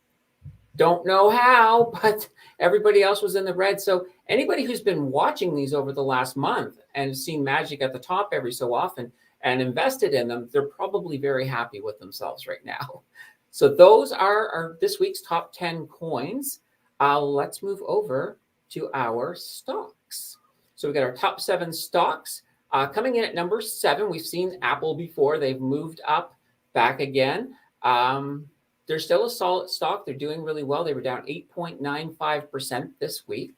Don't know how, but everybody else was in the red. So anybody who's been watching these over the last month and seen Magic at the top every so often and invested in them, they're probably very happy with themselves right now. So those are this week's top 10 coins. Let's move over to our stocks. So we got our top 7 stocks. Coming in at number 7, we've seen Apple before. They've moved up back again. They're still a solid stock. They're doing really well. They were down 8.95% this week.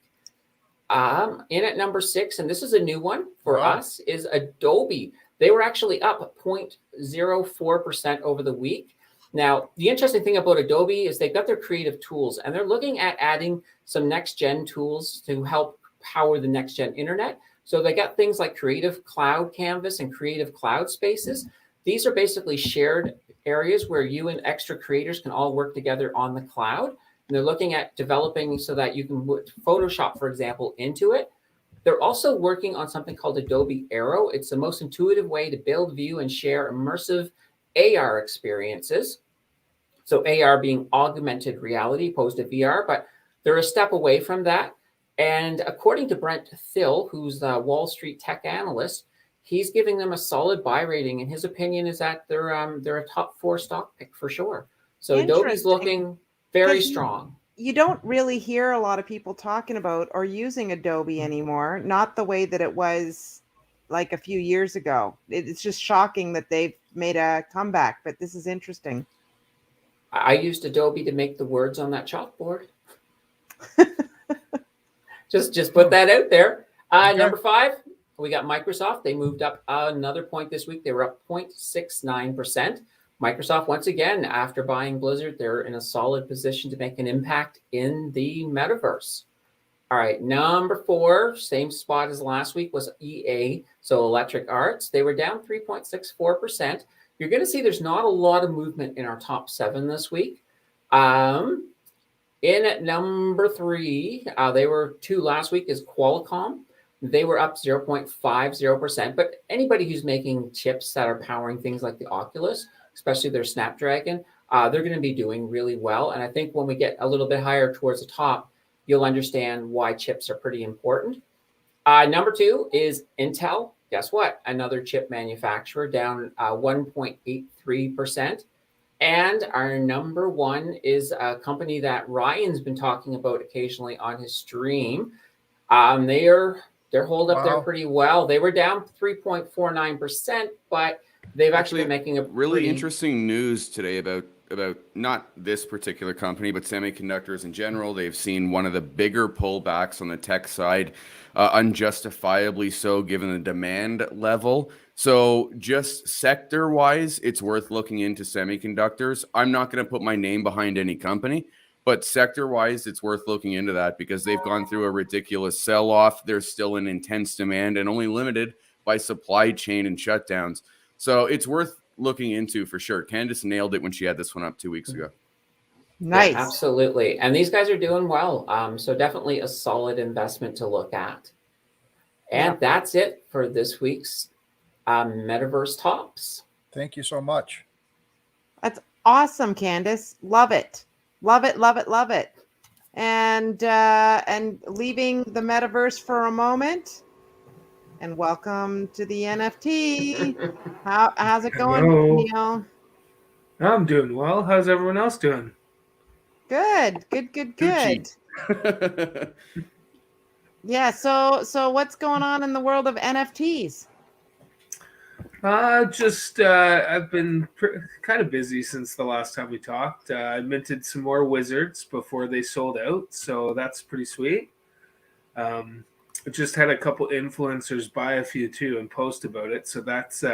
In at number 6, and this is a new one for us, is Adobe. They were actually up 0.04% over the week. Now, the interesting thing about Adobe is they've got their creative tools, and they're looking at adding some next-gen tools to help power the next-gen internet. So they got things like Creative Cloud Canvas and Creative Cloud Spaces. These are basically shared areas where you and extra creators can all work together on the cloud. And they're looking at developing so that you can put Photoshop, for example, into it. They're also working on something called Adobe Aero. It's the most intuitive way to build, view, and share immersive AR experiences. So AR being augmented reality opposed to VR, but they're a step away from that. And according to Brent Thill, who's the Wall Street tech analyst, he's giving them a solid buy rating, and his opinion is that they're a top 4 stock pick for sure. So Adobe's looking very strong. You don't really hear a lot of people talking about or using Adobe anymore, not the way that it was like a few years ago. It's just shocking that they've made a comeback, but this is interesting. I used Adobe to make the words on that chalkboard. just put that out there. Number 5, we got Microsoft. They moved up another point this week. They were up 0.69%. Microsoft, once again, after buying Blizzard, they're in a solid position to make an impact in the metaverse. All right, number 4, same spot as last week, was EA, so Electric Arts. They were down 3.64%. You're going to see there's not a lot of movement in our top 7 this week. In at number 3, they were 2 last week, is Qualcomm. They were up 0.50%. But anybody who's making chips that are powering things like the Oculus, especially their Snapdragon, they're going to be doing really well. And I think when we get a little bit higher towards the top, you'll understand why chips are pretty important. Number 2 is Intel. Guess what? Another chip manufacturer, down 1.83%. And our number 1 is a company that Ryan's been talking about occasionally on his stream. They're holed up there pretty well. They were down 3.49%, but they've actually been making a really interesting news today about not this particular company, but semiconductors in general. They've seen one of the bigger pullbacks on the tech side, unjustifiably so, given the demand level. So just sector-wise, it's worth looking into semiconductors. I'm not going to put my name behind any company, but sector-wise, it's worth looking into that because they've gone through a ridiculous sell-off. There's still an intense demand and only limited by supply chain and shutdowns. So it's worth looking into for sure. Candace nailed it when she had this one up 2 weeks ago. Nice. Yeah, absolutely. And these guys are doing well. So definitely a solid investment to look at. And that's it for this week's Metaverse Tops. Thank you so much. That's awesome, Candace. Love it. Love it, love it, love it. And leaving the metaverse for a moment. And welcome to the NFT. How's it going, Neil? I'm doing well. How's everyone else doing? Good. Yeah. So what's going on in the world of NFTs? I've been kind of busy since the last time we talked. I minted some more wizards before they sold out, so that's pretty sweet. I just had a couple influencers buy a few too and post about it, so that's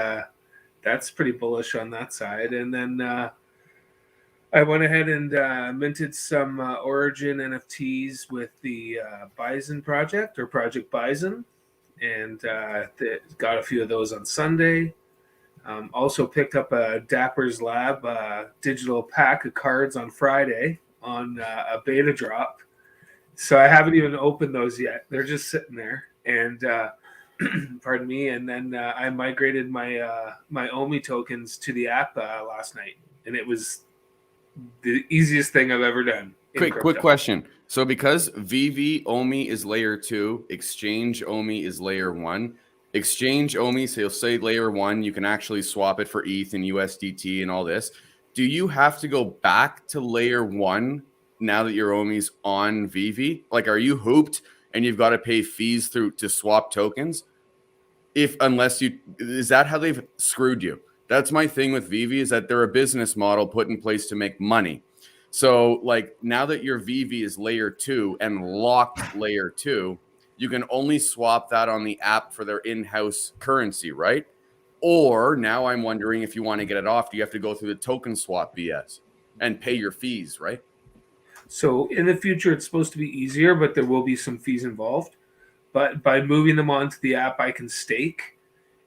pretty bullish on that side. And then I went ahead and minted some Origin NFTs with the Bison project or Project Bison. and got a few of those on Sunday. Also picked up a Dapper's Lab digital pack of cards on Friday on a beta drop. So I haven't even opened those yet. They're just sitting there. And pardon me. And then I migrated my my Omi tokens to the app last night, and it was the easiest thing I've ever done. Quick question. So because VV Omi is layer 2, Exchange Omi is layer 1. Exchange Omi, so you'll say layer 1, you can actually swap it for ETH and USDT and all this. Do you have to go back to layer 1 now that your Omi's on VV? Like, are you hooped and you've got to pay fees to swap tokens? Is that how they've screwed you? That's my thing with VV, is that they're a business model put in place to make money. So like now that your VV is layer 2 and locked layer 2, you can only swap that on the app for their in-house currency, right? Or now I'm wondering, if you want to get it off, do you have to go through the token swap BS and pay your fees, right? So in the future, it's supposed to be easier, but there will be some fees involved. But by moving them onto the app, I can stake,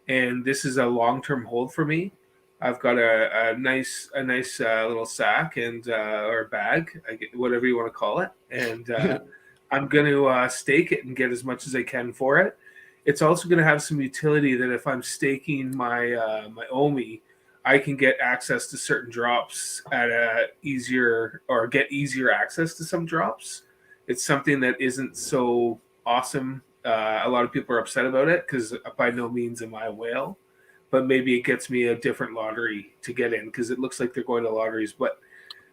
and this is a long-term hold for me. I've got a nice little sack and or bag, whatever you want to call it, and I'm going to stake it and get as much as I can for it. It's also going to have some utility that if I'm staking my my Omi, I can get access to certain drops at get easier access to some drops. It's something that isn't so awesome. A lot of people are upset about it because by no means am I a whale, but maybe it gets me a different lottery to get in because it looks like they're going to lotteries. But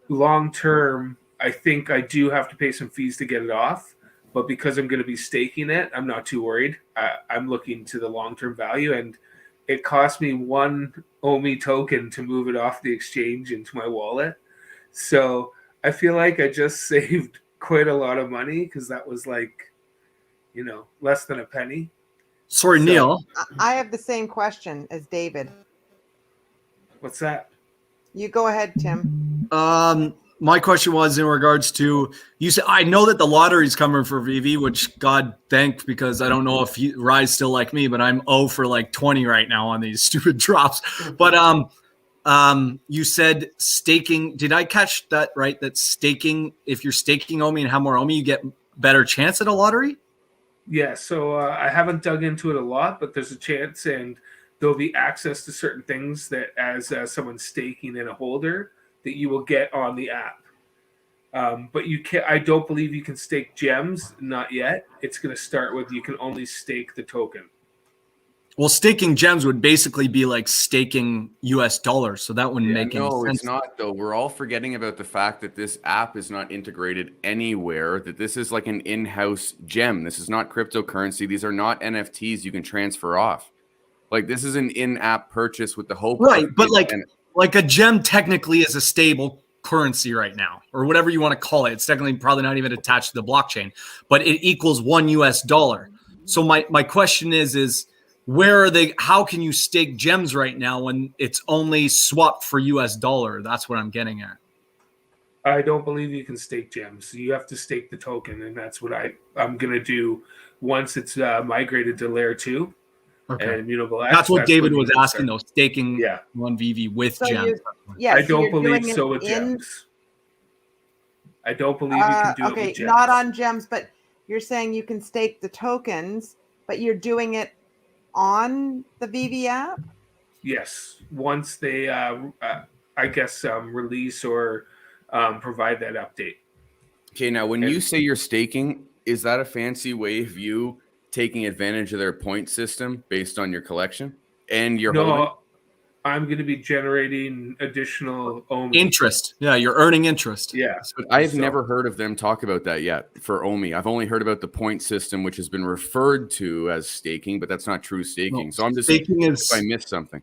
long term, I think I do have to pay some fees to get it off. But because I'm going to be staking it, I'm not too worried. I'm looking to the long-term value, and it cost me 1 Omi token to move it off the exchange into my wallet. So I feel like I just saved quite a lot of money because that was like, less than a penny. Sorry, Neil. I have the same question as David. What's that? You go ahead, Tim. My question was in regards to, you said, I know that the lottery's coming for VV, which God thank, because I don't know if Rye's still like me, but I'm 0 for like 20 right now on these stupid drops. But you said staking. Did I catch that right? That staking, if you're staking Omi and have more Omi, you get better chance at a lottery? Yeah, so I haven't dug into it a lot, but there's a chance, and there'll be access to certain things that as someone staking in a holder that you will get on the app. But you can't. I don't believe you can stake gems, not yet. It's going to start with you can only stake the token. Well, staking gems would basically be like staking US dollars, so that wouldn't make any sense. No, it's not, though. We're all forgetting about the fact that this app is not integrated anywhere, that this is like an in-house gem. This is not cryptocurrency. These are not NFTs you can transfer off. Like, this is an in-app purchase with the hope. Right, but like a gem technically is a stable currency right now, or whatever you want to call it. It's technically probably not even attached to the blockchain, but it equals $1 US. So my question is where are they? How can you stake gems right now when it's only swapped for US dollar? That's what I'm getting at. I don't believe you can stake gems. You have to stake the token, and that's what I'm going to do once it's migrated to layer 2. Okay. And immutable X. That's what David was asking, though. Staking 1VV with So gems. I don't believe so with gems. I don't believe you can do it with gems. Not on gems, but you're saying you can stake the tokens, but you're doing it on the VV app? Yes. Once they, release or provide that update. Okay, now when you say you're staking, is that a fancy way of you taking advantage of their point system based on your collection and your holding? I'm going to be generating additional Omi. Interest. Yeah, you're earning interest. Yeah. But I've never heard of them talk about that yet for Omi. I've only heard about the point system, which has been referred to as staking, but that's not true staking. So I'm just staking if I missed something.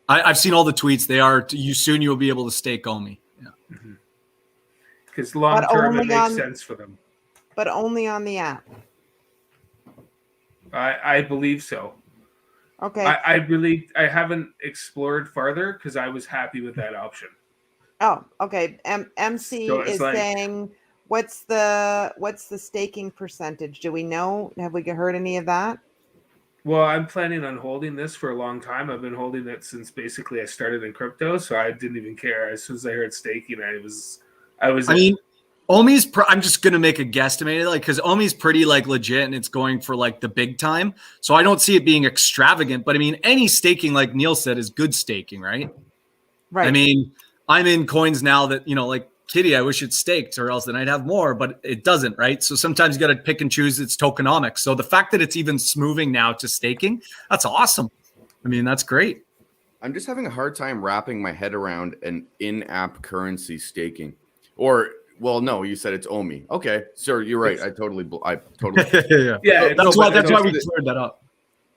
I've seen all the tweets. They are soon you'll be able to stake Omi. Yeah. Because long term it makes sense for them. But only on the app. I believe so. Okay. I haven't explored farther because I was happy with that option. Oh, okay. MC is saying, what's the staking percentage? Do we know? Have we heard any of that? Well, I'm planning on holding this for a long time. I've been holding it since basically I started in crypto, so I didn't even care. As soon as I heard staking, I was. I mean, Omi's. I'm just gonna make a guesstimate, like, because Omi's pretty like legit, and it's going for like the big time. So I don't see it being extravagant. But I mean, any staking, like Neil said, is good staking, right? Right. I mean, I'm in coins now that, like Kitty, I wish it staked, or else then I'd have more, but it doesn't, right? So sometimes you got to pick and choose its tokenomics. So the fact that it's even moving now to staking, that's awesome. I mean, that's great. I'm just having a hard time wrapping my head around an in-app currency staking. Or, well, no, you said it's Omi. Okay, sir, you're right. I totally. Yeah. That's why we cleared that up.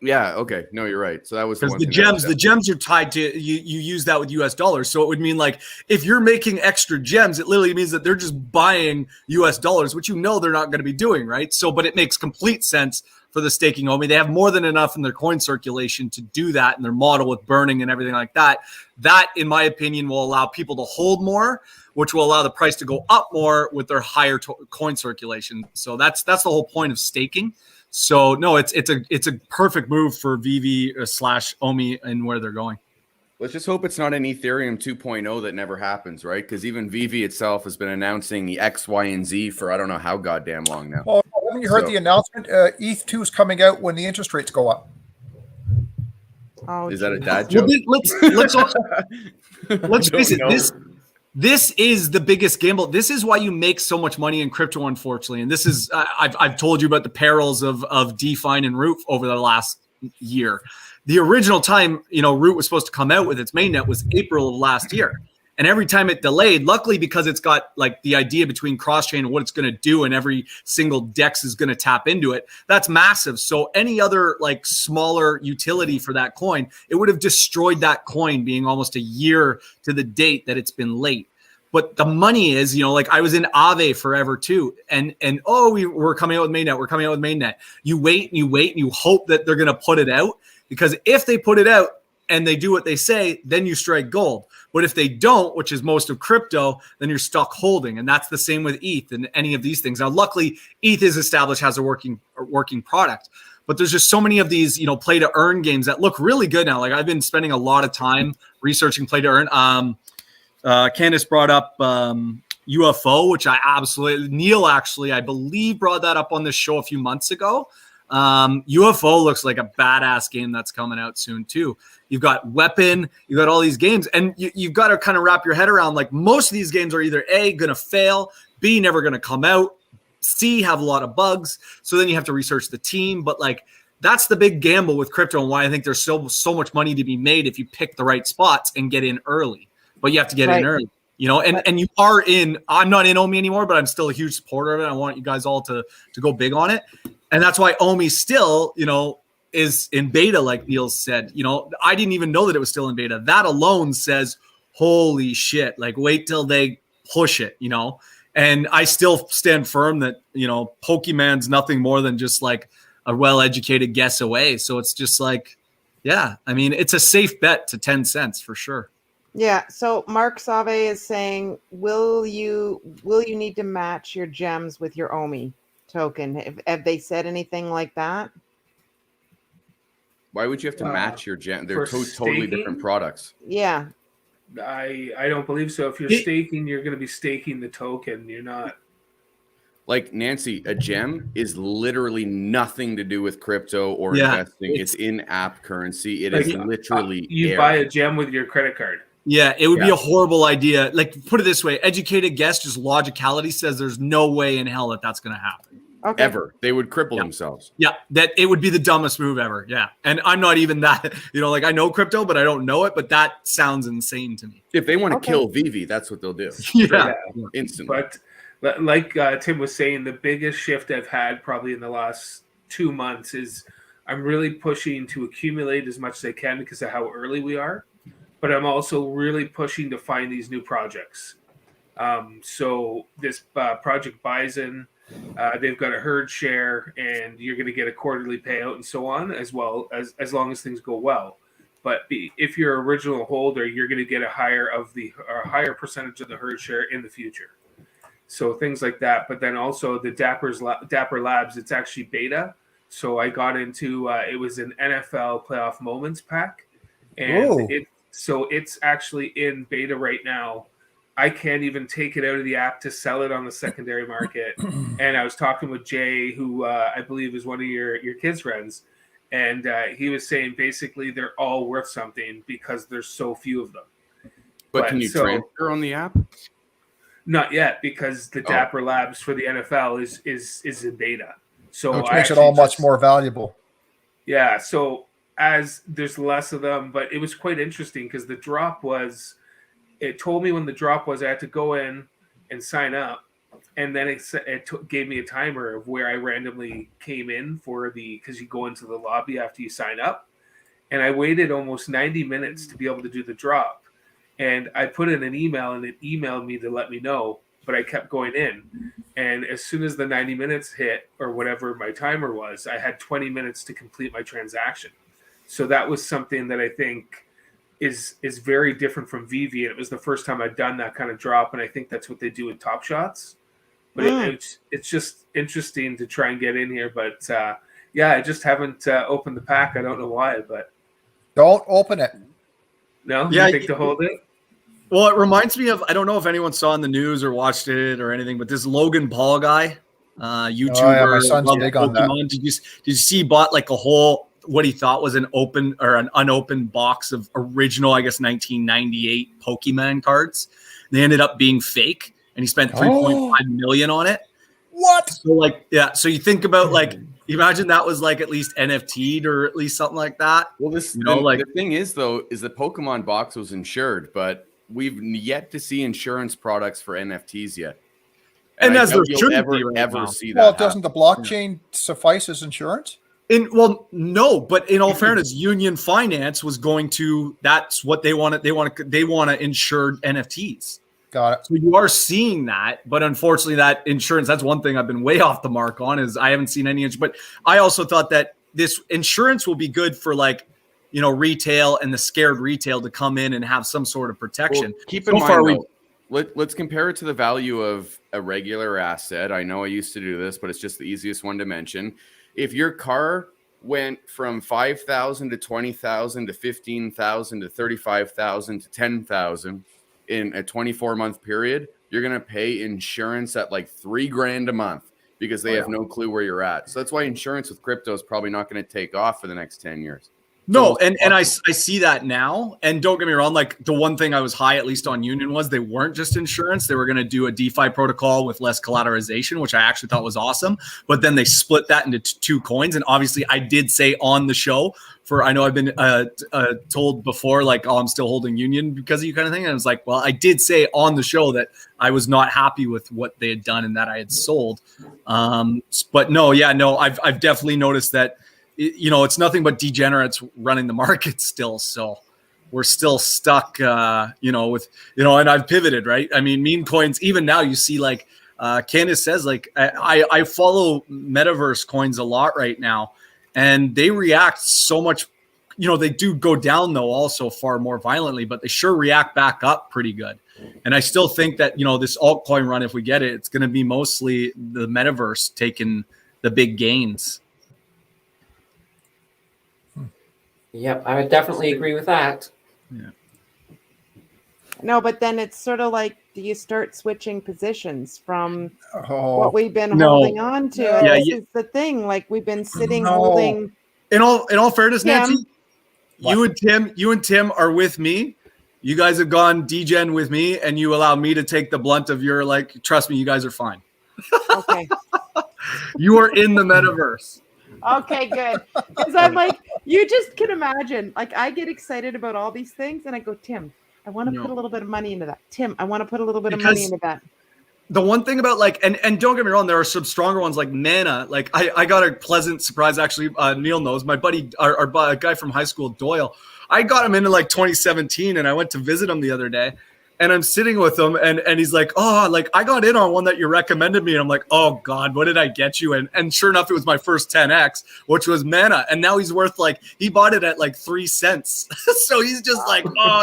Yeah. Okay. No, you're right. So that was because the gems are tied to you. You use that with US dollars, so it would mean like if you're making extra gems, it literally means that they're just buying US dollars, which they're not going to be doing, right? So, but it makes complete sense for the staking Omi. They have more than enough in their coin circulation to do that, and their model with burning and everything like that. That, in my opinion, will allow people to hold more, which will allow the price to go up more with their higher coin circulation. So that's the whole point of staking. So no, it's a perfect move for VV/Omi and where they're going. Let's just hope it's not an Ethereum 2.0 that never happens, right? Because even VV itself has been announcing the X, Y, and Z for I don't know how goddamn long now. Oh, haven't you heard the announcement? ETH 2 is coming out when the interest rates go up. Oh, is that a dad joke? Let's face it. This is the biggest gamble. This is why you make so much money in crypto, unfortunately. And this is, I've told you about the perils of DeFi and Root over the last year. The original time, Root was supposed to come out with its mainnet was April of last year. And every time it delayed, luckily because it's got like the idea between cross-chain and what it's going to do, and every single DEX is going to tap into it, that's massive. So any other like smaller utility for that coin, it would have destroyed that coin being almost a year to the date that it's been late. But the money is, like I was in Aave forever too. And we're coming out with mainnet. We're coming out with mainnet. You wait and you wait and you hope that they're going to put it out, because if they put it out and they do what they say, then you strike gold. But if they don't, which is most of crypto, then you're stuck holding. And that's the same with ETH and any of these things. Now, luckily, ETH is established, has a working product. But there's just so many of these, play to earn games that look really good now. Like I've been spending a lot of time researching play to earn. Candace brought up UFO, which Neil actually, I believe, brought that up on this show a few months ago. UFO looks like a badass game that's coming out soon too. You've got Weapon, you've got all these games, and you've got to kind of wrap your head around, like, most of these games are either A, going to fail, B, never going to come out, C, have a lot of bugs. So then you have to research the team. But like, that's the big gamble with crypto, and why I think there's so much money to be made if you pick the right spots and get in early. But you have to get in early, and you are in. I'm not in Omi anymore, but I'm still a huge supporter of it. I want you guys all to go big on it. And that's why Omi still, is in beta, like Neil said. I didn't even know that it was still in beta. That alone says, holy shit, like wait till they push it, And I still stand firm that, Pokemon's nothing more than just like a well-educated guess away. So it's just like, yeah, I mean, it's a safe bet to 10 cents for sure. Yeah. So Mark Save is saying, will you need to match your gems with your Omi token? Have they said anything like that? Why would you have to match your gem? They're totally different products. Yeah. I don't believe so. If you're staking, you're going to be staking the token. You're not. Like Nancy, a gem is literally nothing to do with crypto or investing. It's in-app currency. It is literally you buy a gem with your credit card. Yeah, it would be a horrible idea. Like, put it this way, educated guess, just logicality says there's no way in hell that that's going to happen. Okay. Ever. They would cripple themselves. Yeah, that it would be the dumbest move ever. Yeah. And I'm not even that, like I know crypto, but I don't know it, but that sounds insane to me. If they want to kill VV, that's what they'll do. Instantly. But like Tim was saying, the biggest shift I've had probably in the last 2 months is I'm really pushing to accumulate as much as I can because of how early we are. But I'm also really pushing to find these new projects. So this Project Bison, they've got a herd share, and you're going to get a quarterly payout and so on, as well as long as things go well. But if you're an original holder, you're going to get a higher percentage of the herd share in the future. So things like that. But then also the Dapper Labs, it's actually beta. So I got into it was an NFL playoff moments pack, and it's actually in beta right now. I can't even take it out of the app to sell it on the secondary market. And I was talking with Jay, who I believe is one of your kids' friends, and he was saying basically they're all worth something because there's so few of them. But can you transfer on the app? Not yet, because the Dapper Labs for the NFL is in beta. So which makes it all much more valuable. Yeah. So as there's less of them, but it was quite interesting because the drop was, it told me when the drop was, I had to go in and sign up. And then it gave me a timer of where I randomly came in because you go into the lobby after you sign up. And I waited almost 90 minutes to be able to do the drop. And I put in an email and it emailed me to let me know, but I kept going in. And as soon as the 90 minutes hit, or whatever my timer was, I had 20 minutes to complete my transaction. So that was something that I think is very different from VV. And it was the first time I'd done that kind of drop. And I think that's what they do with Top Shots. But it's just interesting to try and get in here. But I just haven't opened the pack. I don't know why, but don't open it. No, you think to hold it? Well, it reminds me of, I don't know if anyone saw in the news or watched it or anything, but this Logan Paul guy, YouTuber. Oh, yeah, my son's big on that. Did you see he bought like a whole, what he thought was an open or an unopened box of original, I guess, 1998 Pokemon cards. They ended up being fake, and he spent $3.5 million on it. What? So so you think about imagine that was like at least NFT'd or at least something like that. Well, the thing is though, is the Pokemon box was insured, but we've yet to see insurance products for NFTs yet. And as there you'll ever see that. Well, doesn't the blockchain suffice as insurance? No, but in all fairness, Union Finance was going to. That's what they wanted. They want to insure NFTs. Got it. So you are seeing that, but unfortunately, that insurance. That's one thing I've been way off the mark on. Is I haven't seen any. But I also thought that this insurance will be good for retail and the scared retail to come in and have some sort of protection. Well, keep in mind, let's compare it to the value of a regular asset. I know I used to do this, but it's just the easiest one to mention. If your car went from 5,000 to 20,000 to 15,000 to 35,000 to 10,000 in a 24-month period, you're going to pay insurance at like $3,000 a month because they have no clue where you're at. So that's why insurance with crypto is probably not going to take off for the next 10 years. No, and I see that now. And don't get me wrong, like the one thing I was high, at least on Union, was they weren't just insurance. They were going to do a DeFi protocol with less collateralization, which I actually thought was awesome. But then they split that into two coins. And obviously I did say on the show I know I've been told before, like, oh, I'm still holding Union because of you kind of thing. And I was like, well, I did say on the show that I was not happy with what they had done and that I had sold. But I've definitely noticed that, it's nothing but degenerates running the market still. So we're still stuck, and I've pivoted, right? I mean, meme coins, even now you see like Candace says, like I follow Metaverse coins a lot right now, and they react so much. They do go down though also far more violently, but they sure react back up pretty good. And I still think that, this altcoin run, if we get it, it's going to be mostly the Metaverse taking the big gains. Yep, I would definitely agree with that. Yeah. No, but then it's sort of like, do you start switching positions from what we've been holding on to? Yeah, this is the thing. Like we've been sitting holding. In all fairness, Tim, Nancy, you and Tim are with me. You guys have gone degen with me, and you allow me to take the blunt of your trust me, you guys are fine. Okay. You are in the Metaverse. Okay, good. Because I'm like, you just can imagine. Like, I get excited about all these things, and I go, Tim, I want to put a little bit of money into that. Tim, I want to put a little bit of money into that. The one thing about and don't get me wrong, there are some stronger ones like Mana. Like I got a pleasant surprise actually. Neil knows my buddy, our guy from high school, Doyle. I got him into 2017, and I went to visit him the other day. And I'm sitting with him, and he's like, oh, I got in on one that you recommended me. And I'm like, oh, God, what did I get you? And sure enough, it was my first 10X, which was Mana. And now he's worth he bought it at 3 cents. So he's just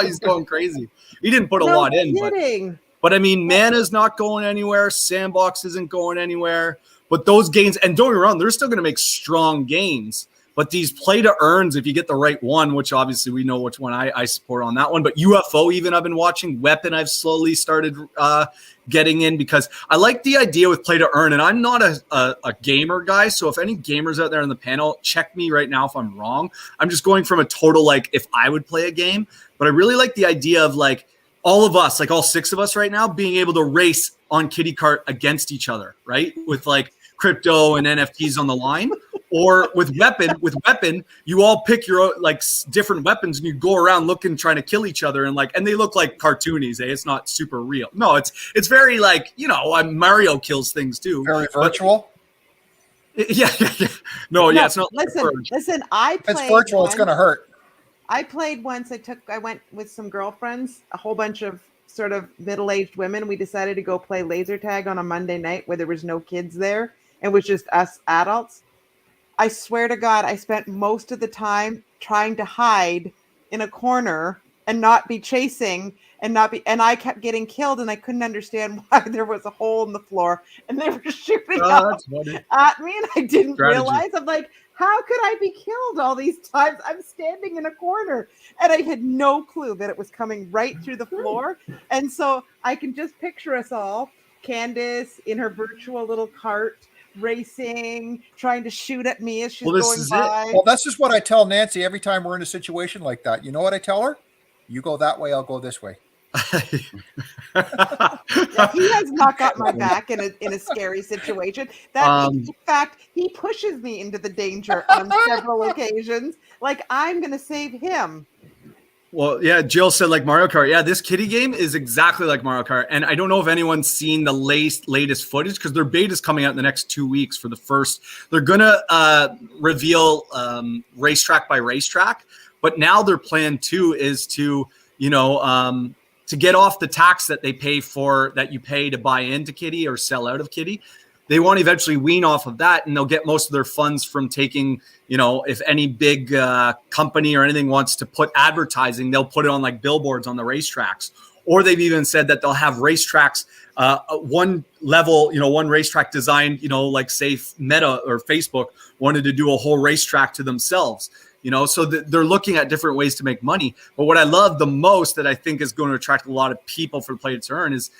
he's going crazy. He didn't put a lot in. Kidding. But I mean, Mana's not going anywhere. Sandbox isn't going anywhere. But those games, and don't get me wrong, they're still going to make strong games. But these play to earns, if you get the right one, which obviously we know which one I support on that one. But UFO, even I've been watching. Weapon, I've slowly started getting in because I like the idea with play to earn. And I'm not a gamer guy. So if any gamers out there on the panel, check me right now if I'm wrong. I'm just going from a total, like, if I would play a game. But I really like the idea of, like, all of us, like all 6 of us right now, being able to race on Kitty Kart against each other, right? With like crypto and NFTs on the line. Or with weapon, you all pick your like different weapons and you go around looking, trying to kill each other, and they look like cartoonies. It's not super real. No, it's very like, Mario kills things too. Very virtual. Yeah. No, yeah, it's not. Listen. I played. If it's virtual, it's gonna hurt. I played once. I went with some girlfriends, a whole bunch of sort of middle-aged women. We decided to go play laser tag on a Monday night where there was no kids there. It was just us adults. I swear to God, I spent most of the time trying to hide in a corner and not be chasing and I kept getting killed, and I couldn't understand why there was a hole in the floor and they were shooting at me, and I didn't realize. I'm like, how could I be killed all these times? I'm standing in a corner, and I had no clue that it was coming right through the floor. And so I can just picture us all, Candace in her virtual little cart, racing, trying to shoot at me as she's going by. Well, that's just what I tell Nancy every time we're in a situation like that. You know what I tell her? You go that way, I'll go this way. Yeah, he has not got my back in a scary situation. In fact, he pushes me into the danger on several occasions. Like I'm going to save him. Well, yeah, Jill said like Mario Kart. Yeah, this kitty game is exactly like Mario Kart. And I don't know if anyone's seen the latest footage because their beta is coming out in the next 2 weeks for the first. They're going to reveal racetrack by racetrack. But now their plan too is to, to get off the tax that they pay for, that you pay to buy into Kitty or sell out of Kitty. They want to eventually wean off of that, and they'll get most of their funds from taking, if any big company or anything wants to put advertising, they'll put it on like billboards on the racetracks. Or they've even said that they'll have racetracks, one level, one racetrack designed, like say Meta or Facebook wanted to do a whole racetrack to themselves. So they're looking at different ways to make money. But what I love the most that I think is going to attract a lot of people for Play to Earn is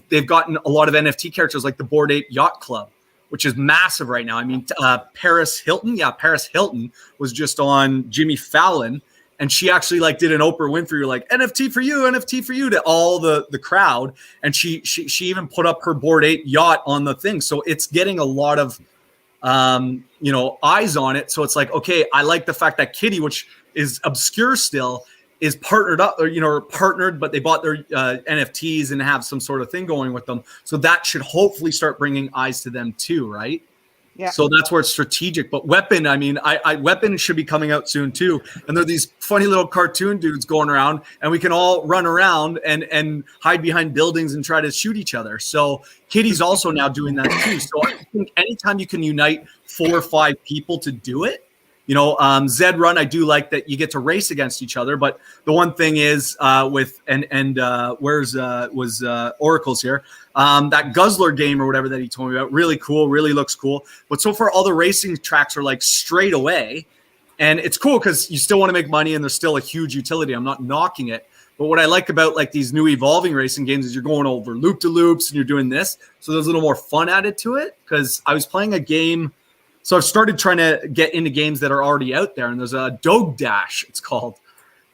they've gotten a lot of NFT characters like the Bored Ape Yacht Club, which is massive right now. I mean, Paris Hilton was just on Jimmy Fallon, and she actually like did an Oprah Winfrey like NFT for you to all the crowd, and she even put up her Bored Ape yacht on the thing. So it's getting a lot of eyes on it. So it's like, okay, I like the fact that Kitty, which is obscure still, is partnered up or, partnered, but they bought their NFTs and have some sort of thing going with them. So that should hopefully start bringing eyes to them too. Right. Yeah. So that's where it's strategic. But Weapon, I mean, Weapon should be coming out soon too. And they're these funny little cartoon dudes going around, and we can all run around and hide behind buildings and try to shoot each other. So Kitty's also now doing that too. So I think anytime you can unite 4 or 5 people to do it, Zed Run, I do like that you get to race against each other. But the one thing is Oracle's here. That Guzzler game or whatever that he told me about, really cool, really looks cool. But so far, all the racing tracks are like straight away. And it's cool because you still want to make money and there's still a huge utility. I'm not knocking it. But what I like about like these new evolving racing games is you're going over loop to loops and you're doing this. So there's a little more fun added to it, because I was playing a game. So I've started trying to get into games that are already out there. And there's a Dog Dash, it's called.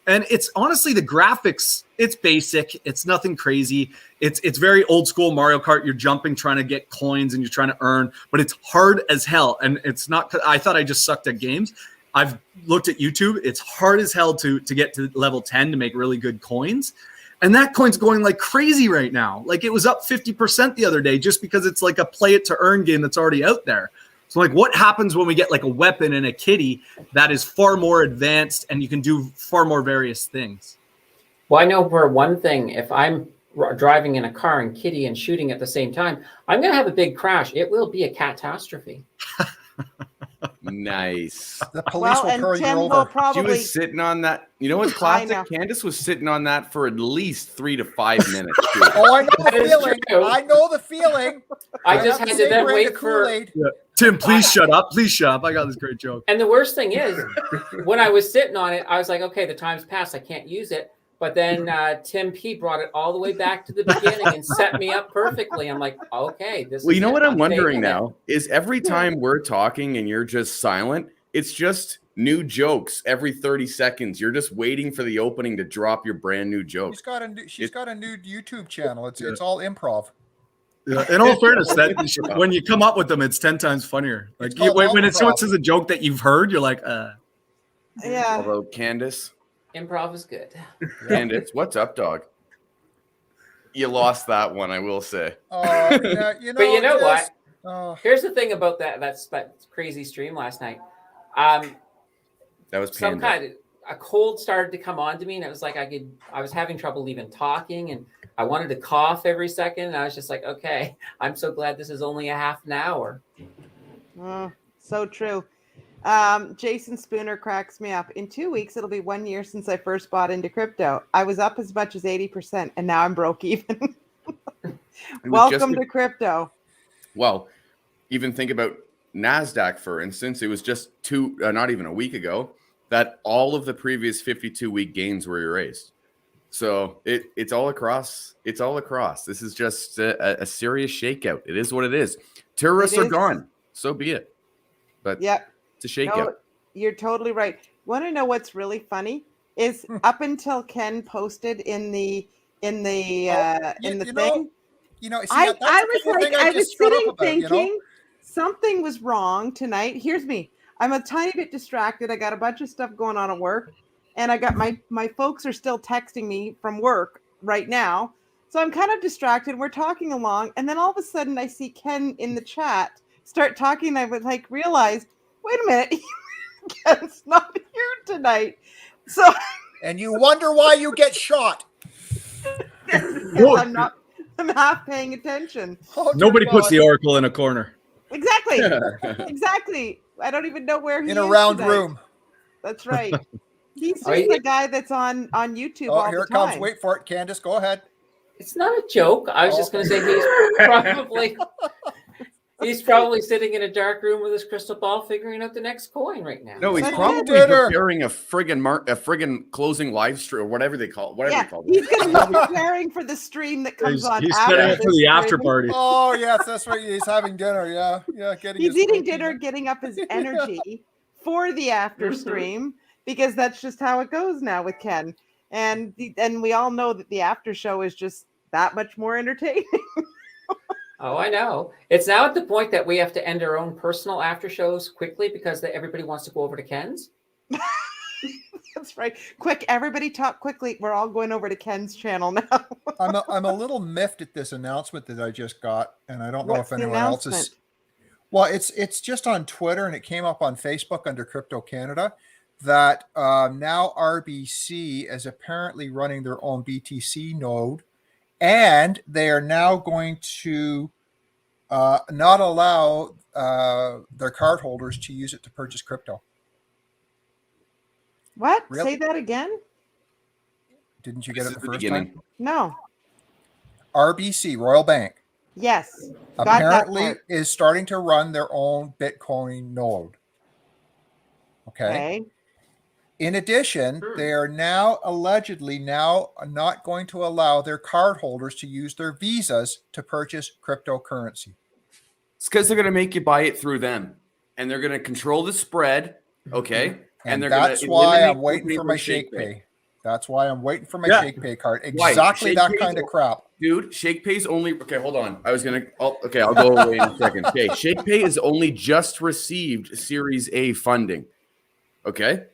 And it's honestly the graphics, it's basic. It's nothing crazy. It's very old school Mario Kart. You're jumping, trying to get coins, and you're trying to earn, but it's hard as hell. And it's not, I thought I just sucked at games. I've looked at YouTube. It's hard as hell to get to level 10 to make really good coins. And that coin's going like crazy right now. Like it was up 50% the other day just because it's like a play it to earn game that's already out there. So like what happens when we get like a weapon and a kitty that is far more advanced and you can do far more various things? Well, I know for one thing, if I'm driving in a car and kitty and shooting at the same time, I'm going to have a big crash. It will be a catastrophe. Nice. The police will and pull you Tim will over. She probably. was sitting on that. You know what's I classic? know. Candace was sitting on that for at least 3 to 5 minutes. Too. Oh, I know the That is feeling. true. I know the feeling. I just have had the to same then brand wait of for. Kool-Aid. Yeah. Tim, please shut up. Please shut up. I got this great joke. And the worst thing is, when I was sitting on it, I was like, okay, the time's passed. I can't use it. But then Tim P brought it all the way back to the beginning and set me up perfectly. I'm like, okay, this Well, is you know it. what I'm wondering taking it. now is every time we're talking and you're just silent, it's just new jokes every 30 seconds. You're just waiting for the opening to drop your brand new joke. She's got a new YouTube channel. It's all improv. Yeah. In all fairness, that when you come up with them, it's 10 times funnier. Like It's called when it improv. starts as a joke that you've heard, you're like, Yeah. Although Candace, Improv is good. Candace, what's up, dog? You lost that one, I will say. Yeah, you know, But you know just- what? Here's the thing about that crazy stream last night. That was Some Panda. a cold started to come on to me, and it was like I was having trouble even talking, and I wanted to cough every second. And I was just like, okay, I'm so glad this is only a half an hour. So true. Jason Spooner cracks me up. In 2 weeks, it'll be 1 year since I first bought into crypto. I was up as much as 80%, and now I'm broke even. Welcome to crypto. Well, even think about NASDAQ, for instance. It was just not even a week ago, that all of the previous 52-week gains were erased. So it's all across. It's all across. This is just a serious shakeout. It is what it is. Terrorists are gone. So be it. But Yep. it's a shakeout. No, you're totally right. Want to know what's really funny is up until Ken posted in the thing. You know, see, I that's the was kind of like, thing I just was shut up sitting about, you know? thinking something was wrong tonight. Here's me. I'm a tiny bit distracted. I got a bunch of stuff going on at work, and I got my folks are still texting me from work right now. So I'm kind of distracted. We're talking along, and then all of a sudden I see Ken in the chat start talking. I would like realize, wait a minute, Ken's not here tonight. So And you wonder why you get shot. I'm half paying attention. Oh, nobody dear puts God. the oracle in a corner. Exactly. Exactly. I don't even know where he In is a round tonight. room. That's right. He's just Right. the guy that's on YouTube Oh, all here the it comes. time. Wait for it, Candace. Go ahead. It's not a joke. I was just going to say he's probably sitting in a dark room with his crystal ball, figuring out the next coin right now. No, he's That's probably dinner. preparing a friggin' closing live stream or whatever they call it. He's going to be preparing for the stream that comes on He's after setting up for this the after stream. party. Oh, yes, that's right. He's having dinner. Yeah. Getting He's his eating protein. dinner, getting up his energy for the after stream, because that's just how it goes now with Ken. And we all know that the after show is just that much more entertaining. Oh, I know. It's now at the point that we have to end our own personal after shows quickly because everybody wants to go over to Ken's. That's right. Quick, everybody talk quickly. We're all going over to Ken's channel now. I'm a little miffed at this announcement that I just got, and I don't know What's if the anyone else is. announcement? Well, it's just on Twitter, and it came up on Facebook under Crypto Canada that now RBC is apparently running their own BTC node, and they are now going to not allow their cardholders to use it to purchase crypto. What? Really? Say that again? Didn't you get This it is the the first beginning. time? No. RBC, Royal Bank, Yes. Got that apparently part. is starting to run their own Bitcoin node. Okay. In addition, they are now allegedly not going to allow their cardholders to use their visas to purchase cryptocurrency. It's because they're going to make you buy it through them, and they're going to control the spread. Okay, And they're that's gonna why eliminate I'm waiting for my companies like ShakePay. That's why I'm waiting for my Yeah. ShakePay card. Why? Exactly that ShakePay's kind of crap. Dude, ShakePay's only okay. Hold on, I'll go away in a second. Okay, ShakePay has only just received Series A funding. Okay,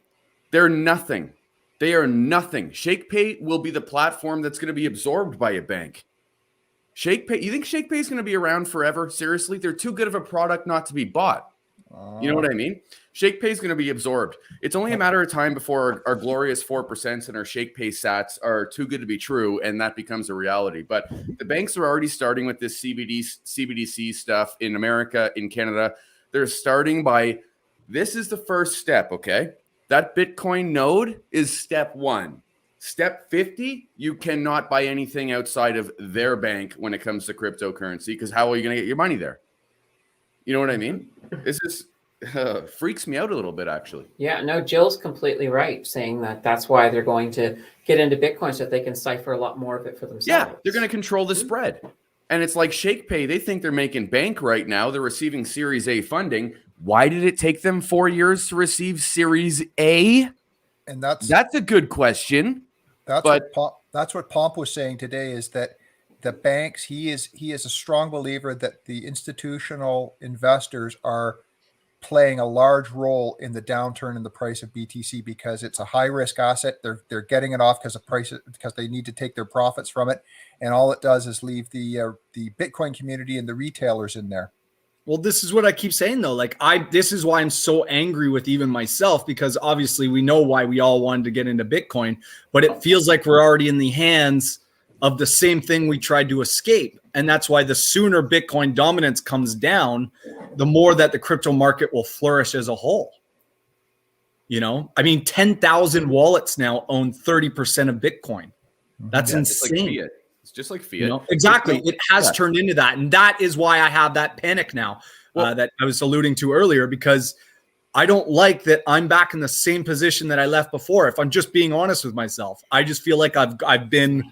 they're nothing. They are nothing. ShakePay will be the platform that's going to be absorbed by a bank. ShakePay, you think ShakePay is going to be around forever? Seriously, they're too good of a product not to be bought. You know what I mean? ShakePay is going to be absorbed. It's only a matter of time before our glorious 4% and our ShakePay sats are too good to be true, and that becomes a reality. But the banks are already starting with this CBDC stuff in America, in Canada. They're starting by This is the first step, okay? That Bitcoin node is step 1. Step 50, you cannot buy anything outside of their bank when it comes to cryptocurrency, because how are you going to get your money there? You know what I mean? This is freaks me out a little bit, actually. Yeah, no, Jill's completely right, saying that that's why they're going to get into Bitcoin so that they can cipher a lot more of it for themselves. Yeah, they're going to control the spread. And it's like ShakePay, they think they're making bank right now. They're receiving Series A funding. Why did it take them 4 years to receive Series A? And that's a good question. That's what Pomp was saying today, is that the banks, he is a strong believer that the institutional investors are playing a large role in the downturn in the price of BTC, because it's a high risk asset. They're getting it off because they need to take their profits from it, and all it does is leave the Bitcoin community and the retailers in there. Well, this is what I keep saying though. Like this is why I'm so angry with even myself, because obviously we know why we all wanted to get into Bitcoin, but it feels like we're already in the hands of the same thing we tried to escape. And that's why the sooner Bitcoin dominance comes down, the more that the crypto market will flourish as a whole. You know, I mean, 10,000 wallets now own 30% of Bitcoin. That's insane. It's just like fiat. You know, exactly. It has turned into that. And that is why I have that panic now that I was alluding to earlier, because I don't like that I'm back in the same position that I left before. If I'm just being honest with myself, I just feel like I've been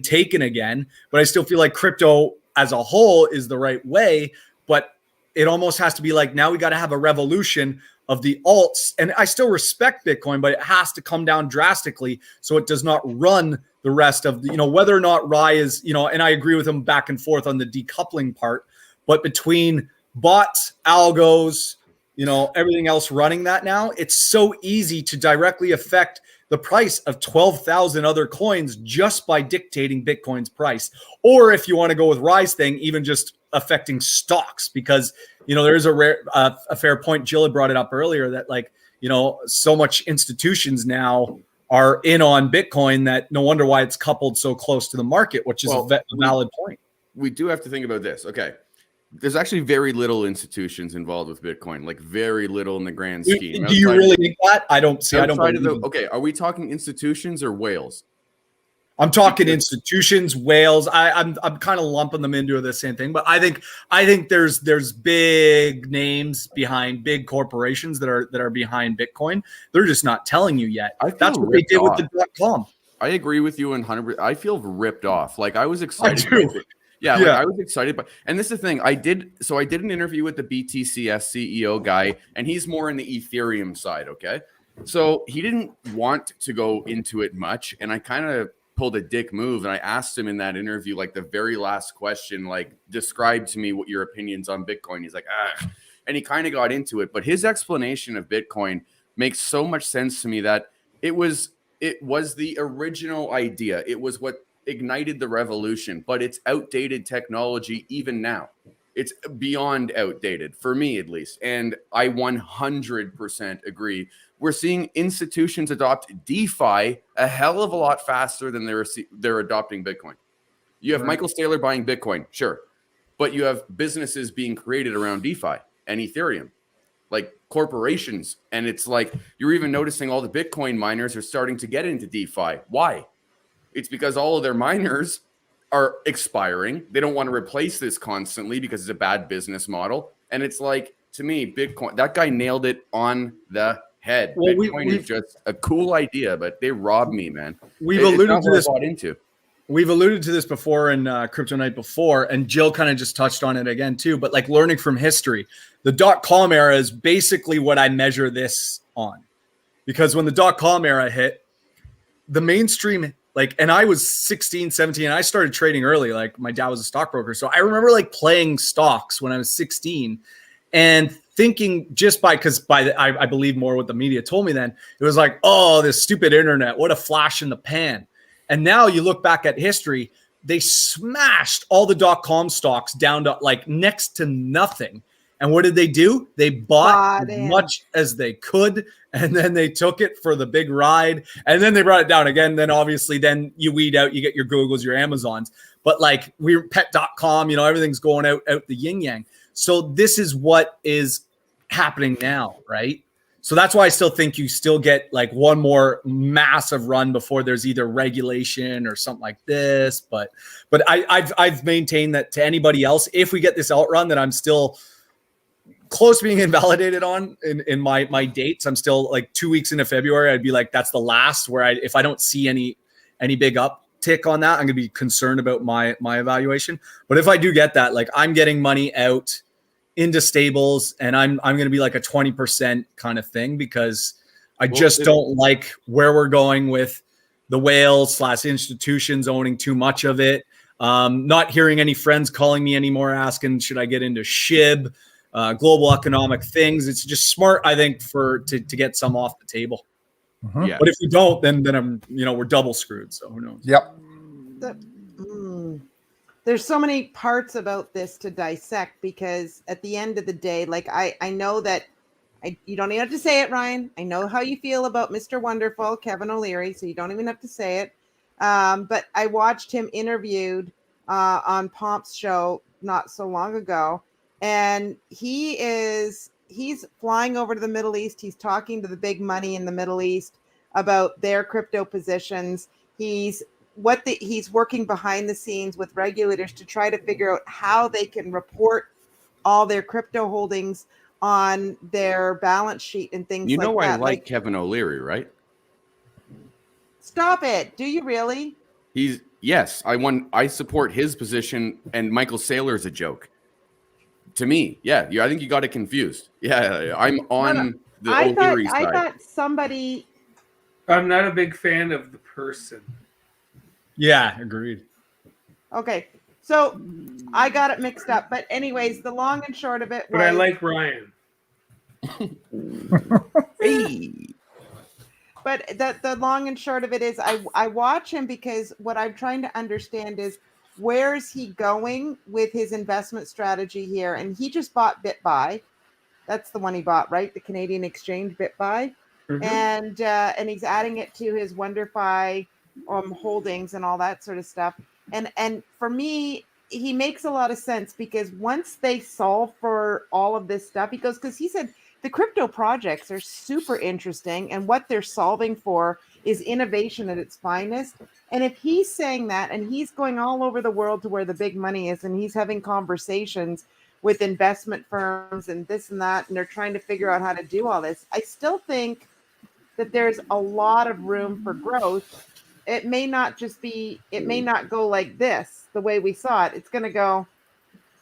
taken again, but I still feel like crypto as a whole is the right way. But it almost has to be like, now we got to have a revolution of the alts. And I still respect Bitcoin, but it has to come down drastically so it does not run the rest of the, whether or not Rye is, and I agree with him back and forth on the decoupling part, but between bots, algos, everything else running that now, it's so easy to directly affect the price of 12,000 other coins just by dictating Bitcoin's price. Or if you want to go with Rye's thing, even just affecting stocks, because, there is a fair point. Jill had brought it up earlier that so much institutions now are in on Bitcoin that no wonder why it's coupled so close to the market, which is a valid point. We do have to think about this. Okay. There's actually very little institutions involved with Bitcoin, like very little in the grand scheme. Do you really think that? I don't see. Okay, are we talking institutions or whales? I'm talking institutions, whales. I'm kind of lumping them into the same thing, but I think there's big names behind big corporations that are behind Bitcoin. They're just not telling you yet. That's what they did with the .com. I agree with you 100%. I feel ripped off. Like I was excited. I was excited, and this is the thing. I did an interview with the BTCS CEO guy, and he's more in the Ethereum side. Okay, so he didn't want to go into it much, and I kind of pulled a dick move, and I asked him in that interview, like the very last question, like describe to me what your opinions on Bitcoin. He's like, and he kind of got into it, but his explanation of Bitcoin makes so much sense to me that it was the original idea. It was what ignited the revolution, but it's outdated technology even now. It's beyond outdated for me, at least. And I 100% agree. We're seeing institutions adopt DeFi a hell of a lot faster than they're adopting Bitcoin. You have Michael Saylor buying Bitcoin, sure, but you have businesses being created around DeFi and Ethereum, like corporations. And it's like you're even noticing all the Bitcoin miners are starting to get into DeFi. Why? It's because all of their miners are expiring. They don't want to replace this constantly because it's a bad business model. And it's like, to me, Bitcoin, that guy nailed it on the head. Well, Bitcoin is just a cool idea, but they robbed me, man. We've alluded to this before in Crypto Night before, and Jill kind of just touched on it again too, but like learning from history, the .com era is basically what I measure this on. Because when the .com era hit, the mainstream, and I was 16, 17, and I started trading early. Like my dad was a stockbroker. So I remember playing stocks when I was 16 and thinking I believe more what the media told me then. It was like, oh, this stupid internet, what a flash in the pan. And now you look back at history, they smashed all the .com stocks down to next to nothing. And what did they do? They bought as much as they could, and then they took it for the big ride, and then they brought it down again. Then obviously, then you weed out, you get your Googles, your Amazons. But we're pet.com, everything's going out the yin yang. So this is what is happening now, right? So that's why I still think you still get like one more massive run before there's either regulation or something like this. But I've maintained that to anybody else, if we get this outrun, that I'm still close to being invalidated on in my dates. I'm still like 2 weeks into February. I'd be like, that's the last where if I don't see any big uptick on that, I'm gonna be concerned about my evaluation. But if I do get that, like I'm getting money out into stables, and I'm going to be like a 20% kind of thing, because I just don't like where we're going with the whales / institutions owning too much of it. Not hearing any friends calling me anymore asking, should I get into SHIB, global economic things. It's just smart, I think, to get some off the table. Mm-hmm. Yeah. But if we don't, then I'm, we're double screwed. So who knows? Yep. There's so many parts about this to dissect, because at the end of the day, like I know that you don't even have to say it, Ryan. I know how you feel about Mr. Wonderful, Kevin O'Leary, so you don't even have to say it. But I watched him interviewed on Pomp's show not so long ago, and he's flying over to the Middle East. He's talking to the big money in the Middle East about their crypto positions. He's working behind the scenes with regulators to try to figure out how they can report all their crypto holdings on their balance sheet and things like that. You know, I like Kevin O'Leary, right? Stop it. Do you really? Yes, I support his position, and Michael Saylor's a joke. To me, yeah, I think you got it confused. Yeah, I'm on the O'Leary side. I thought somebody... I'm not a big fan of the person. Yeah, agreed. Okay, so I got it mixed up. But anyways, the long and short of it was... But I like Ryan. Hey. But the long and short of it is I watch him because what I'm trying to understand is, where is he going with his investment strategy here? And he just bought BitBuy. That's the one he bought, right? The Canadian exchange BitBuy. Mm-hmm. And he's adding it to his WonderFi holdings and all that sort of stuff. And for me, he makes a lot of sense, because once they solve for all of this stuff, because he said the crypto projects are super interesting, and what they're solving for is innovation at its finest. And if he's saying that, and he's going all over the world to where the big money is, and he's having conversations with investment firms and this and that, and they're trying to figure out how to do all this, I still think that there's a lot of room for growth. It may not go like this, the way we saw it. It's going to go.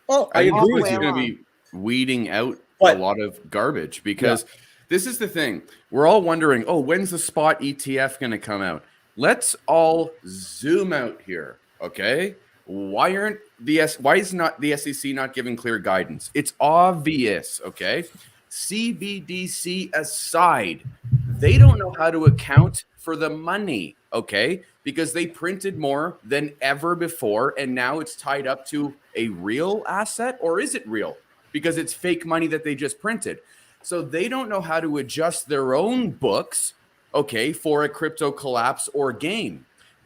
Oh, I agree with you. It's going to be weeding out a lot of garbage, because this is the thing. We're all wondering, when's the spot ETF going to come out? Let's all zoom out here, okay? Why is not the SEC not giving clear guidance? It's obvious, okay? CBDC aside, they don't know how to account for the money, okay? Because they printed more than ever before, and now it's tied up to a real asset, or is it real? Because it's fake money that they just printed. So they don't know how to adjust their own books, okay, for a crypto collapse or gain.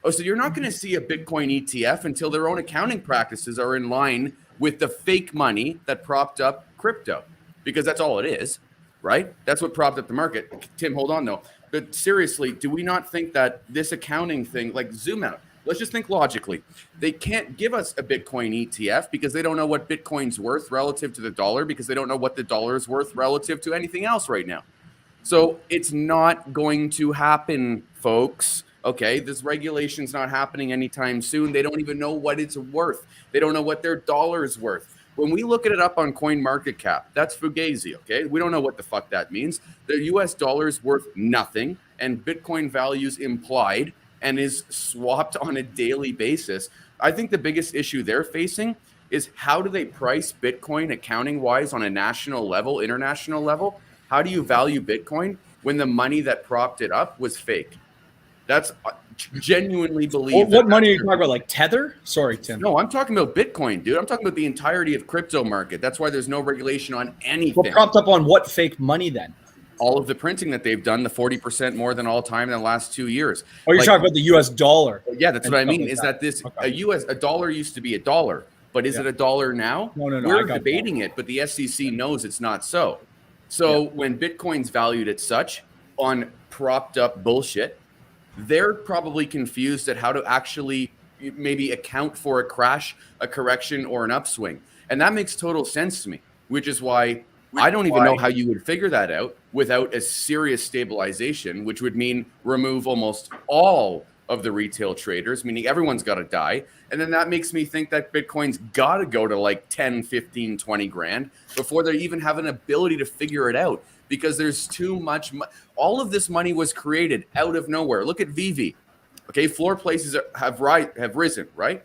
So you're not going to see a Bitcoin ETF until their own accounting practices are in line with the fake money that propped up crypto, because that's all it is, right? That's what propped up the market. Tim, hold on though. But seriously, do we not think that this accounting thing, like zoom out, let's just think logically. They can't give us a Bitcoin ETF because they don't know what Bitcoin's worth relative to the dollar, because they don't know what the dollar is worth relative to anything else right now. So it's not going to happen, folks. Okay, this regulation's not happening anytime soon. They don't even know what it's worth. They don't know what their dollar is worth. When we look at it up on CoinMarketCap, that's Fugazi, okay? We don't know what the fuck that means. The US dollar is worth nothing, and Bitcoin value's implied and is swapped on a daily basis. I think the biggest issue they're facing is, how do they price Bitcoin accounting-wise on a national level, international level? How do you value Bitcoin when the money that propped it up was fake? That's genuinely believe. What money are you talking about? Like Tether? Sorry, Tim. No, I'm talking about Bitcoin, dude. I'm talking about the entirety of crypto market. That's why there's no regulation on anything. What propped up on what fake money then? All of the printing that they've done, the 40% more than all time in the last 2 years. Oh, you're talking about the US dollar. Yeah, that's what I mean. Like is that this a dollar used to be a dollar, but is it a dollar now? No. We're debating it, but the SEC knows it's not so. So when Bitcoin's valued at such on propped up bullshit, they're probably confused at how to actually maybe account for a crash, a correction, or an upswing. And that makes total sense to me, which is why I don't even know how you would figure that out without a serious stabilization, which would mean remove almost all of the retail traders, meaning everyone's got to die. And then that makes me think that Bitcoin's got to go to like 10, 15, 20 grand before they even have an ability to figure it out, because there's too much. All of this money was created out of nowhere. Look at VV. Okay, floor prices have risen, right?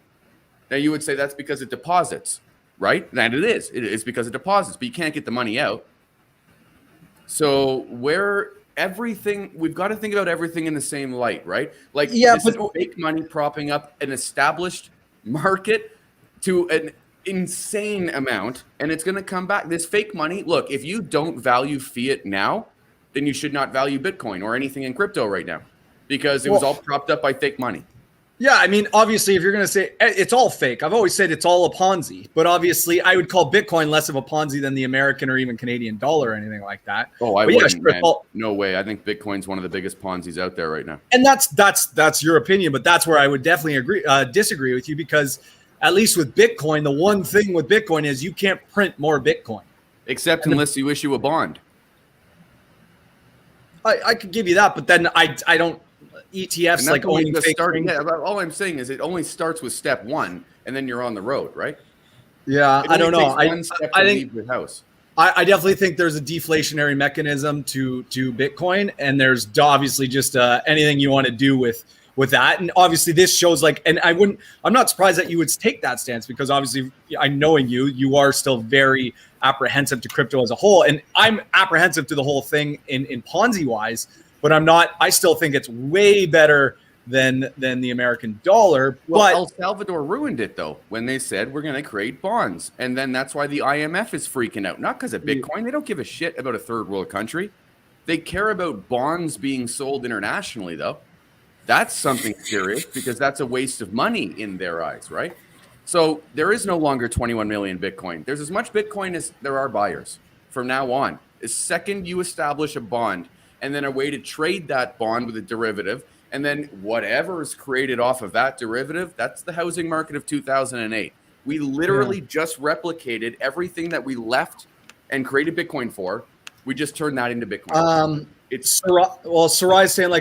Now you would say that's because of deposits, right? And it is. It is because of deposits, but you can't get the money out. So we've got to think about everything in the same light, right? Like, this is fake money propping up an established market to an insane amount, and it's going to come back. This fake money, look, if you don't value fiat now, then you should not value Bitcoin or anything in crypto right now, because it was all propped up by fake money. Yeah, I mean, obviously, if you're going to say it's all fake, I've always said it's all a Ponzi. But obviously, I would call Bitcoin less of a Ponzi than the American or even Canadian dollar or anything like that. Oh, I wouldn't, man. No way. I think Bitcoin's one of the biggest Ponzis out there right now. And that's your opinion, but that's where I would definitely disagree with you, because at least with Bitcoin, the one thing with Bitcoin is you can't print more Bitcoin. Except unless you issue a bond. I could give you that, but then I don't. ETFs like owning fake. All I'm saying is it only starts with step one, and then you're on the road, right? Yeah, I don't know. I think leave your house. I definitely think there's a deflationary mechanism to Bitcoin, and there's obviously just anything you want to do with that. And obviously this shows and I'm not surprised that you would take that stance, because obviously knowing you are still very apprehensive to crypto as a whole. And I'm apprehensive to the whole thing in Ponzi wise, but I still think it's way better than the American dollar. Well, but El Salvador ruined it though when they said we're going to create bonds, and then that's why the IMF is freaking out. Not because of Bitcoin. They don't give a shit about a third world country. They care about bonds being sold internationally though. That's something serious, because that's a waste of money in their eyes, right? So there is no longer 21 million Bitcoin. There's as much Bitcoin as there are buyers from now on. The second you establish a bond and then a way to trade that bond with a derivative, and then whatever is created off of that derivative, that's the housing market of 2008. We literally just replicated everything that we left and created Bitcoin for. We just turned that into Bitcoin. Sarai's saying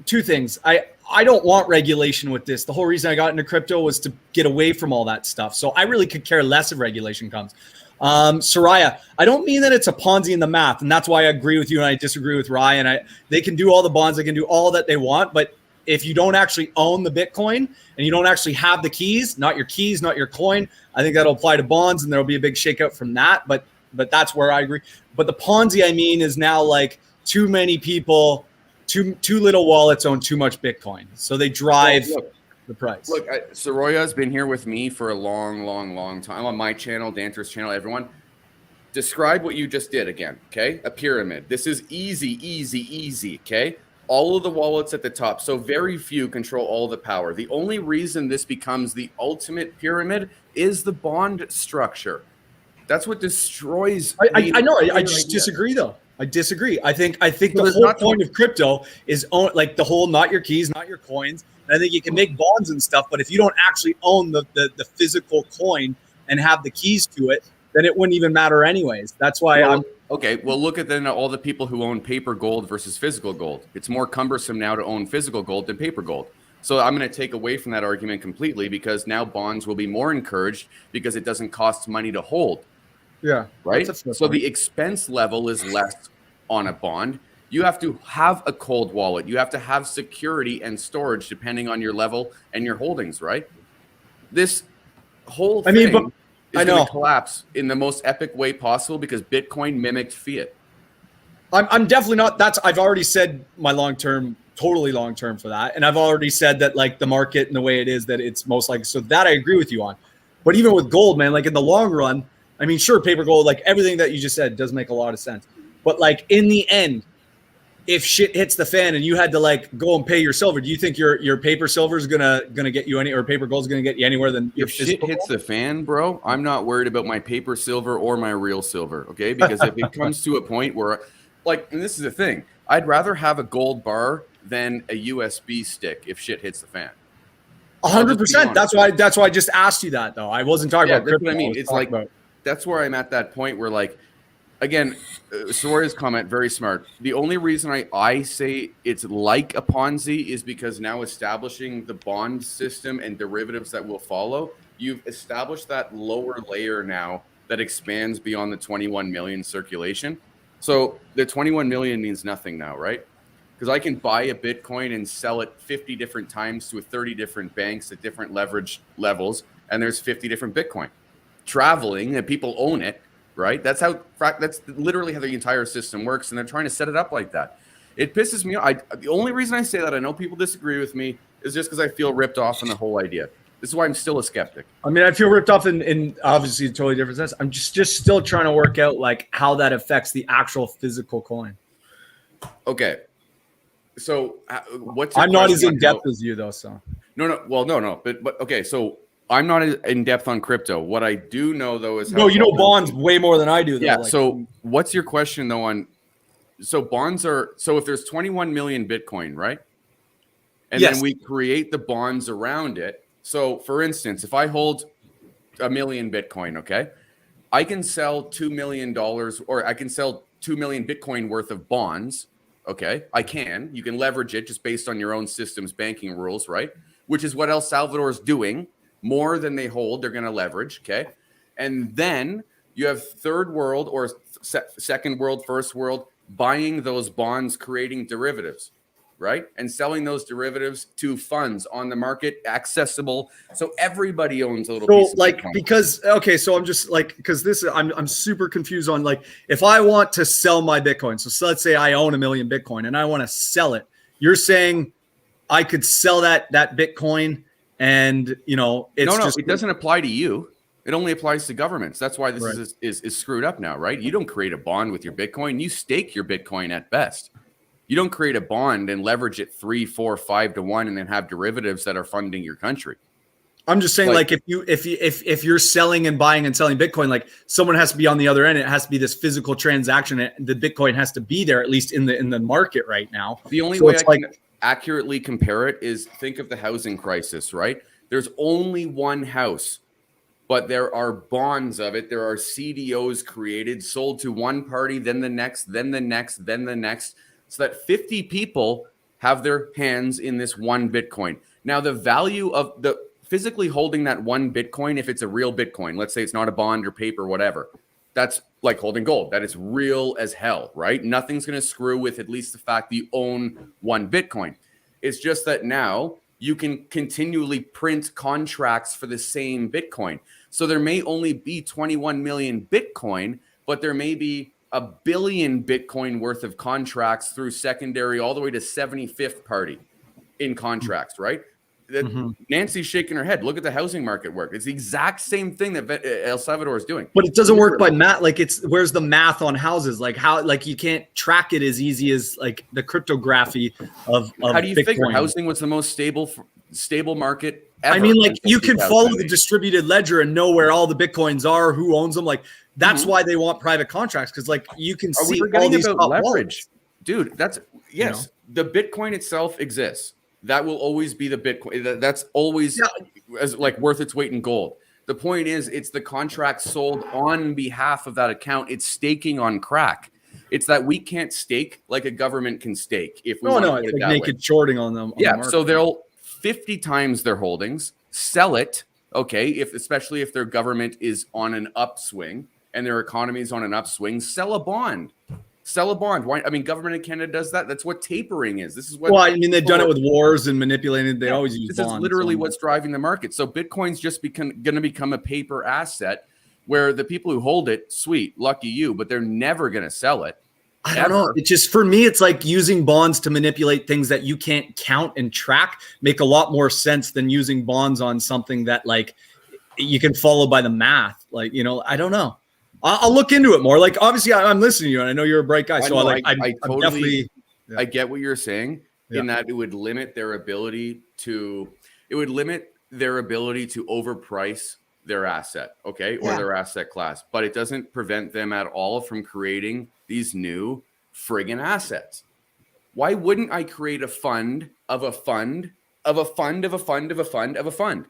two things. I don't want regulation with this. The whole reason I got into crypto was to get away from all that stuff. So I really could care less if regulation comes. Soraya, I don't mean that it's a Ponzi in the math, and that's why I agree with you and I disagree with Ryan. They can do all the bonds, they can do all that they want, but if you don't actually own the Bitcoin and you don't actually have the keys, not your coin, I think that'll apply to bonds, and there'll be a big shakeout from that. But that's where I agree. But the Ponzi, I mean, is now too many people, too little wallets own too much Bitcoin, so they drive the price. Look, Soroya has been here with me for a long time on my channel, Danter's channel. Everyone, describe what you just did again, okay? A pyramid. This is easy, okay? All of the wallets at the top, so very few control all the power. The only reason this becomes the ultimate pyramid is the bond structure. That's what destroys. I know. I just disagree, though. I disagree. I think the whole point of crypto is the whole not your keys, not your coins. I think you can make bonds and stuff, but if you don't actually own the physical coin and have the keys to it, then it wouldn't even matter anyways. That's why okay. Well, look at then all the people who own paper gold versus physical gold. It's more cumbersome now to own physical gold than paper gold. So I'm going to take away from that argument completely, because now bonds will be more encouraged because it doesn't cost money to hold. Yeah. Right. So the expense level is less on a bond. You have to have a cold wallet. You have to have security and storage depending on your level and your holdings, right? This whole thing is going to collapse in the most epic way possible because Bitcoin mimicked fiat. I'm definitely not. I've already said my totally long term for that. And I've already said that the market and the way it is, that it's most likely. So that I agree with you on. But even with gold, man, in the long run, I mean, sure, paper gold, everything that you just said does make a lot of sense. But in the end, if shit hits the fan and you had to like go and pay your silver, do you think your paper silver is gonna get you any, or paper gold is gonna get you anywhere than if shit hits the fan, bro? I'm not worried about my paper silver or my real silver, okay? Because if it comes to a point where, like, and this is the thing, I'd rather have a gold bar than a USB stick if shit hits the fan. 100%. That's why I just asked you that, though. I wasn't talking about crypto. That's what I mean. It's like that's where I'm at that point where, like, again, Soraya's comment, very smart. The only reason I say it's like a Ponzi is because now establishing the bond system and derivatives that will follow, you've established that lower layer now that expands beyond the 21 million circulation. So the 21 million means nothing now, right? Because I can buy a Bitcoin and sell it 50 different times to 30 different banks at different leverage levels, and there's 50 different Bitcoin traveling, and people own it. Right? That's literally how the entire system works, and they're trying to set it up like that. It pisses me off. The only reason I say that, I know people disagree with me, is just because I feel ripped off in the whole idea. This is why I'm still a skeptic. I mean, I feel ripped off in obviously a totally different sense. I'm just still trying to work out like how that affects the actual physical coin. Okay. So what's I'm not as in depth as you though, so. No. But okay, so I'm not in depth on crypto. What I do know, though, is you know bonds way more than I do. Though. Yeah. Like, so what's your question, though, on – so bonds are – so if there's 21 million Bitcoin, right? And then we create the bonds around it. So, for instance, if I hold a million Bitcoin, okay, I can sell $2 million or I can sell 2 million Bitcoin worth of bonds, okay? I can. You can leverage it just based on your own system's banking rules, right? Which is what El Salvador is doing. More than they hold, they're going to leverage, okay? And then you have third world or second world, first world, buying those bonds, creating derivatives, right? And selling those derivatives to funds on the market, accessible. So everybody owns a little piece of like, Bitcoin. because, okay, so I'm just like, because this, I'm super confused on like, if I want to sell my Bitcoin, so let's say I own 1 million Bitcoin and I want to sell it, you're saying I could sell that Bitcoin. And it's it doesn't apply to you. It only applies to governments. That's why this is screwed up now, right? You don't create a bond with your Bitcoin. You stake your Bitcoin at best. You don't create a bond and leverage it 3, 4, 5 to 1, and then have derivatives that are funding your country. I'm just saying, like if you're selling and buying and selling Bitcoin, like someone has to be on the other end. It has to be this physical transaction. The Bitcoin has to be there, at least in the market right now. The only way I can accurately compare it is think of the housing crisis, right? There's only one house, but there are bonds of it. There are CDOs created, sold to one party, then the next, then the next, then the next, so that 50 people have their hands in this one Bitcoin. Now, the value of the physically holding that one Bitcoin, if it's a real Bitcoin, let's say it's not a bond or paper, whatever, that's like holding gold. That is real as hell, right? Nothing's going to screw with at least the fact that you own one Bitcoin. It's just that now you can continually print contracts for the same Bitcoin. So there may only be 21 million Bitcoin, but there may be 1 billion Bitcoin worth of contracts through secondary all the way to 75th party in contracts, right? Nancy's shaking her head. Look at the housing market work. It's the exact same thing that El Salvador is doing. But it doesn't work by math. Like where's the math on houses? Like how, like you can't track it as easy as like the cryptography of how do you Bitcoin. Figure housing was the most stable market ever? I mean, like you can follow the distributed ledger and know where all the Bitcoins are, who owns them. Like that's why they want private contracts. Cause like you can see all these about leverage, dude. That's the Bitcoin itself exists. That will always be the Bitcoin. That's always as like worth its weight in gold. The point is, it's the contract sold on behalf of that account. It's staking on crack. It's that we can't stake like a government can stake. If we it's like naked shorting on them. So they'll 50 times their holdings, sell it. Okay, especially if their government is on an upswing and their economy is on an upswing, sell a bond. Sell a bond. Why? I mean, government in Canada does that. That's what tapering is. This is what. Well, I mean, they've done it with wars and manipulated. They always use bonds. This is literally what's driving the market. So Bitcoin's just going to become a paper asset where the people who hold it, sweet, lucky you, but they're never going to sell it. I don't know. It just, for me, it's like using bonds to manipulate things that you can't count and track make a lot more sense than using bonds on something that like you can follow by the math. Like, I don't know. I'll look into it more. Like, obviously, I'm listening to you, and I know you're a bright guy. So I'm definitely I get what you're saying in that it would limit their ability to overprice their asset, okay, or their asset class, but it doesn't prevent them at all from creating these new friggin' assets. Why wouldn't I create a fund of a fund of a fund of a fund of a fund of a fund?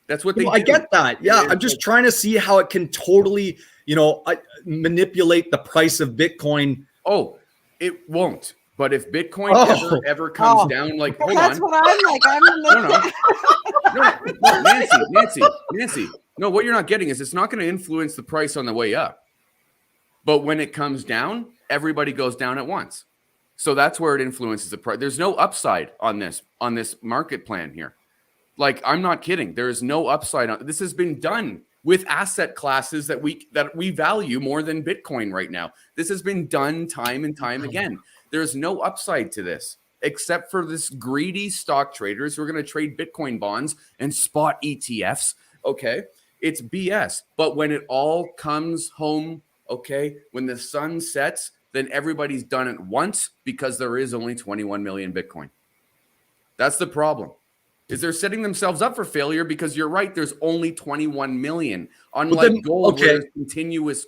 That's what they do. I get that. Yeah, I'm just trying to see how it can totally, manipulate the price of Bitcoin. Oh, it won't. But if Bitcoin ever comes down, like, hold that's on. What I'm like. No, Nancy. No, what you're not getting is it's not going to influence the price on the way up. But when it comes down, everybody goes down at once. So that's where it influences the price. There's no upside on this market plan here. Like, I'm not kidding. There is no upside on this. Has been done with asset classes that we value more than Bitcoin right now. This has been done time and time again. There's no upside to this except for this greedy stock traders who are going to trade Bitcoin bonds and spot ETFs. Okay, it's BS. But when it all comes home, okay, when the sun sets, then everybody's done it once because there is only 21 million Bitcoin. That's the problem. Is they're setting themselves up for failure because you're right. There's only 21 million. Unlike gold, where there's continuous.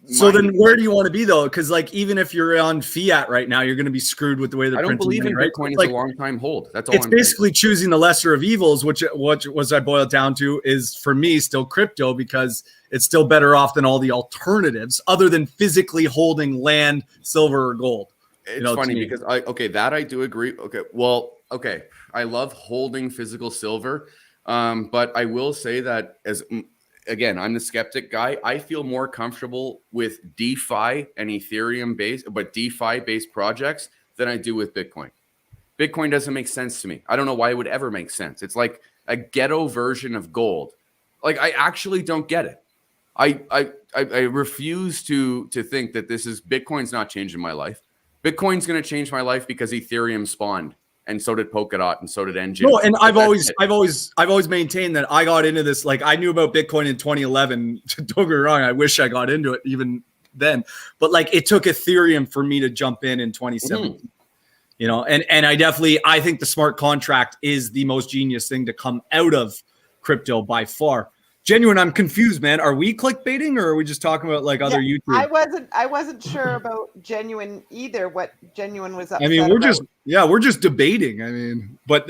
So then where do you want to be though? Because like, even if you're on fiat right now, you're going to be screwed with the way they're I don't believe in money, Bitcoin right? as a long time hold. That's all. It's basically choosing the lesser of evils, which was I boiled down to is for me still crypto, because it's still better off than all the alternatives other than physically holding land, silver, or gold. It's funny because I do agree. Okay. I love holding physical silver. But I will say that again, I'm the skeptic guy. I feel more comfortable with DeFi and Ethereum DeFi-based projects than I do with Bitcoin. Bitcoin doesn't make sense to me. I don't know why it would ever make sense. It's like a ghetto version of gold. Like, I actually don't get it. I refuse to think that Bitcoin's not changing my life. Bitcoin's going to change my life because Ethereum spawned. And so did Polkadot, and so did Engine. No, and I've always maintained that I got into this. Like, I knew about Bitcoin in 2011. Don't get me wrong, I wish I got into it even then. But like, it took Ethereum for me to jump in 2017. And I think the smart contract is the most genius thing to come out of crypto by far. Genuine, I'm confused, man. Are we clickbaiting, or are we just talking about like other YouTube? I wasn't sure about Genuine either. What Genuine was upset we're just debating. I mean, but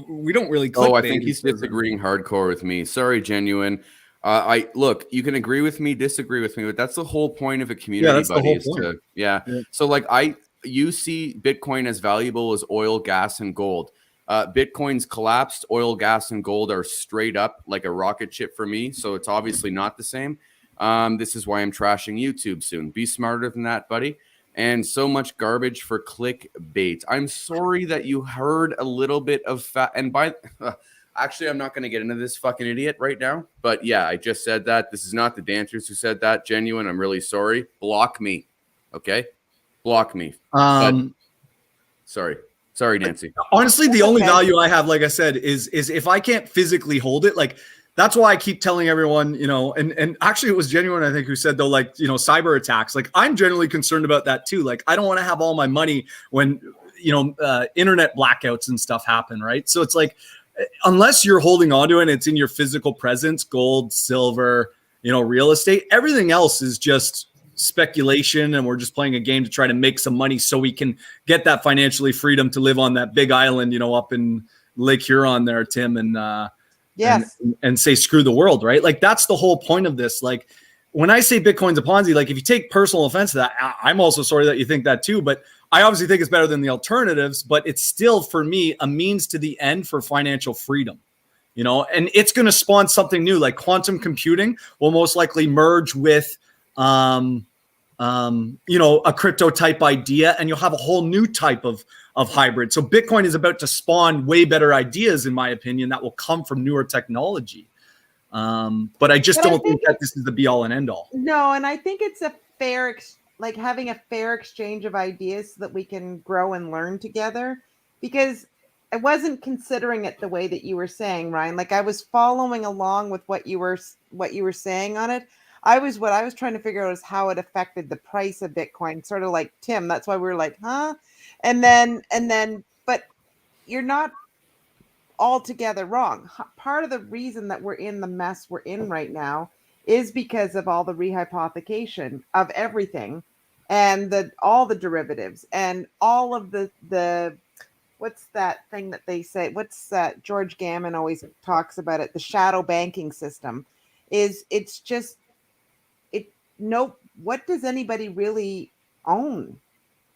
we don't really clickbait. I think he's disagreeing hardcore with me. Sorry, Genuine. Look, you can agree with me, disagree with me, but that's the whole point of a community, buddy. So you see Bitcoin as valuable as oil, gas, and gold. Bitcoin's collapsed. Oil, gas, and gold are straight up like a rocket ship for me. So it's obviously not the same. This is why I'm trashing YouTube soon. Be smarter than that, buddy. And so much garbage for clickbait. I'm sorry that you heard a little bit of actually, I'm not going to get into this fucking idiot right now. But yeah, I just said that. This is not the Danters who said that. Genuine. I'm really sorry. Block me. Okay? Block me. Sorry, Nancy. Honestly, the only value I have, like I said, is if I can't physically hold it. Like, that's why I keep telling everyone, and actually it was Genuine, I think, who said though, like, cyber attacks. Like, I'm generally concerned about that too. Like, I don't want to have all my money when, internet blackouts and stuff happen, right? So it's like, unless you're holding on to it and it's in your physical presence, gold, silver, real estate, everything else is just speculation, and we're just playing a game to try to make some money so we can get that financially freedom to live on that big island, up in Lake Huron there, Tim, and and say screw the world, right? Like, that's the whole point of this. Like, when I say Bitcoin's a Ponzi, like, if you take personal offense to that, I'm also sorry that you think that too, but I obviously think it's better than the alternatives, but it's still, for me, a means to the end for financial freedom. And it's going to spawn something new. Like, quantum computing will most likely merge with a crypto type idea, and you'll have a whole new type of hybrid. So Bitcoin is about to spawn way better ideas, in my opinion, that will come from newer technology. But I don't think that this is the be all and end all. No, and I think it's a fair, having a fair exchange of ideas so that we can grow and learn together. Because I wasn't considering it the way that you were saying, Ryan. Like, I was following along with what you were saying on it. What I was trying to figure out is how it affected the price of Bitcoin, sort of like Tim. That's why we were like, huh? And then, but you're not altogether wrong. Part of the reason that we're in the mess we're in right now is because of all the rehypothecation of everything, and all the derivatives and all of the what's that thing that they say? What's that? George Gammon always talks about it. The shadow banking system it's just no. What does anybody really own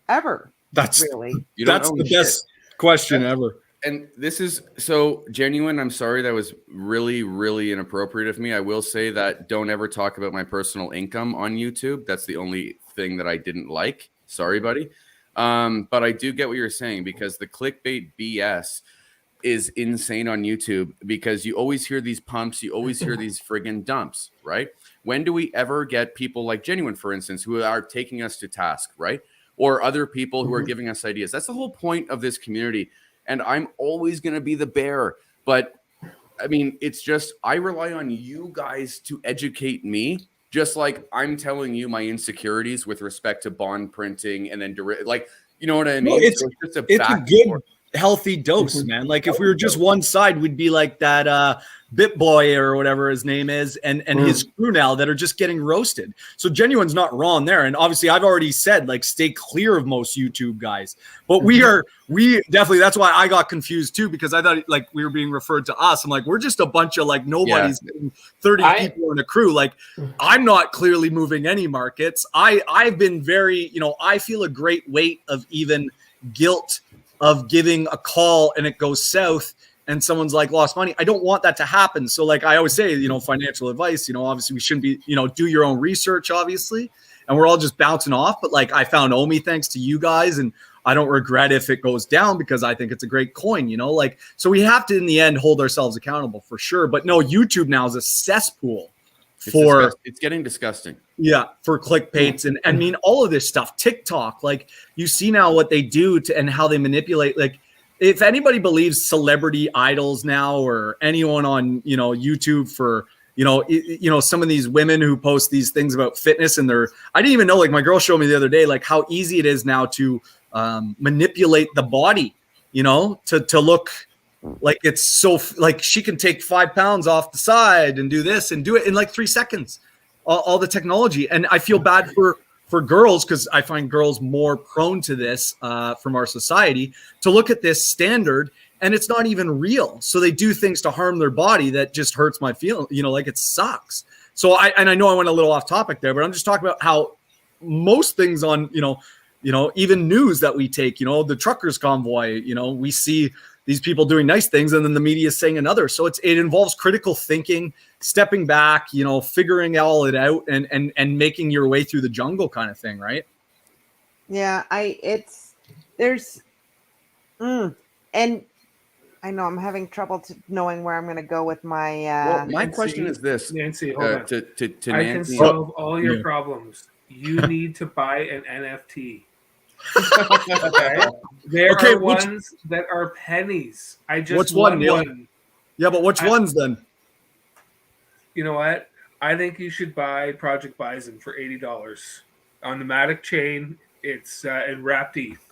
ever? That's really that's the best question ever. And this is so genuine. I'm sorry, that was really, really inappropriate of me. I will say that don't ever talk about my personal income on YouTube. That's the only thing that I didn't like. Sorry, buddy. But I do get what you're saying, because the clickbait BS is insane on YouTube, because you always hear these pumps, you always hear these friggin' dumps, right? When do we ever get people like Genuine, for instance, who are taking us to task, right? Or other people who are giving us ideas? That's the whole point of this community. And I'm always going to be the bear. But I mean, it's just, I rely on you guys to educate me, just like I'm telling you my insecurities with respect to bond printing and then like, you know what I mean? No, it's just a good, healthy dose, man. Like if we were just one side, we'd be like that Bit Boy or whatever his name is, and his crew now that are just getting roasted. So Genuine's not wrong there. And obviously I've already said, like, stay clear of most YouTube guys. But we definitely, that's why I got confused too, because I thought like we were being referred to us. I'm like, we're just a bunch of like nobody's 30 people in a crew. Like I'm not clearly moving any markets. I've been very, I feel a great weight of even guilt of giving a call and it goes south and someone's like lost money. I don't want that to happen. So like I always say, financial advice, obviously we shouldn't be, do your own research, obviously. And we're all just bouncing off. But like I found Omi thanks to you guys, and I don't regret if it goes down, because I think it's a great coin, like, so we have to in the end hold ourselves accountable for sure. But no, YouTube now is a cesspool it's getting disgusting. Yeah, for clickbaits and I mean all of this stuff. TikTok, like you see now what they do and how they manipulate. Like if anybody believes celebrity idols now, or anyone on YouTube for some of these women who post these things about fitness, and I didn't even know, like my girl showed me the other day, like how easy it is now to manipulate the body, to look like it's so like she can take 5 pounds off the side and do this and do it in like 3 seconds. All the technology. And I feel bad for girls, because I find girls more prone to this from our society, to look at this standard and it's not even real. So they do things to harm their body that just hurts my feeling, like it sucks. So I know I went a little off topic there, but I'm just talking about how most things on, even news that we take, the truckers convoy, we see these people doing nice things and then the media is saying another. So it involves critical thinking, stepping back, figuring all it out and making your way through the jungle kind of thing. Right. Yeah. And I know I'm having trouble knowing where I'm going to go with my, well, my question is this, Nancy, hold on. to I Nancy. can solve all your problems. You need to buy an NFT. Okay. There are ones that are pennies. I just won one. Yeah, but which ones then? You know what? I think you should buy Project Bison for $80 on the Matic chain. It's in wrapped ETH.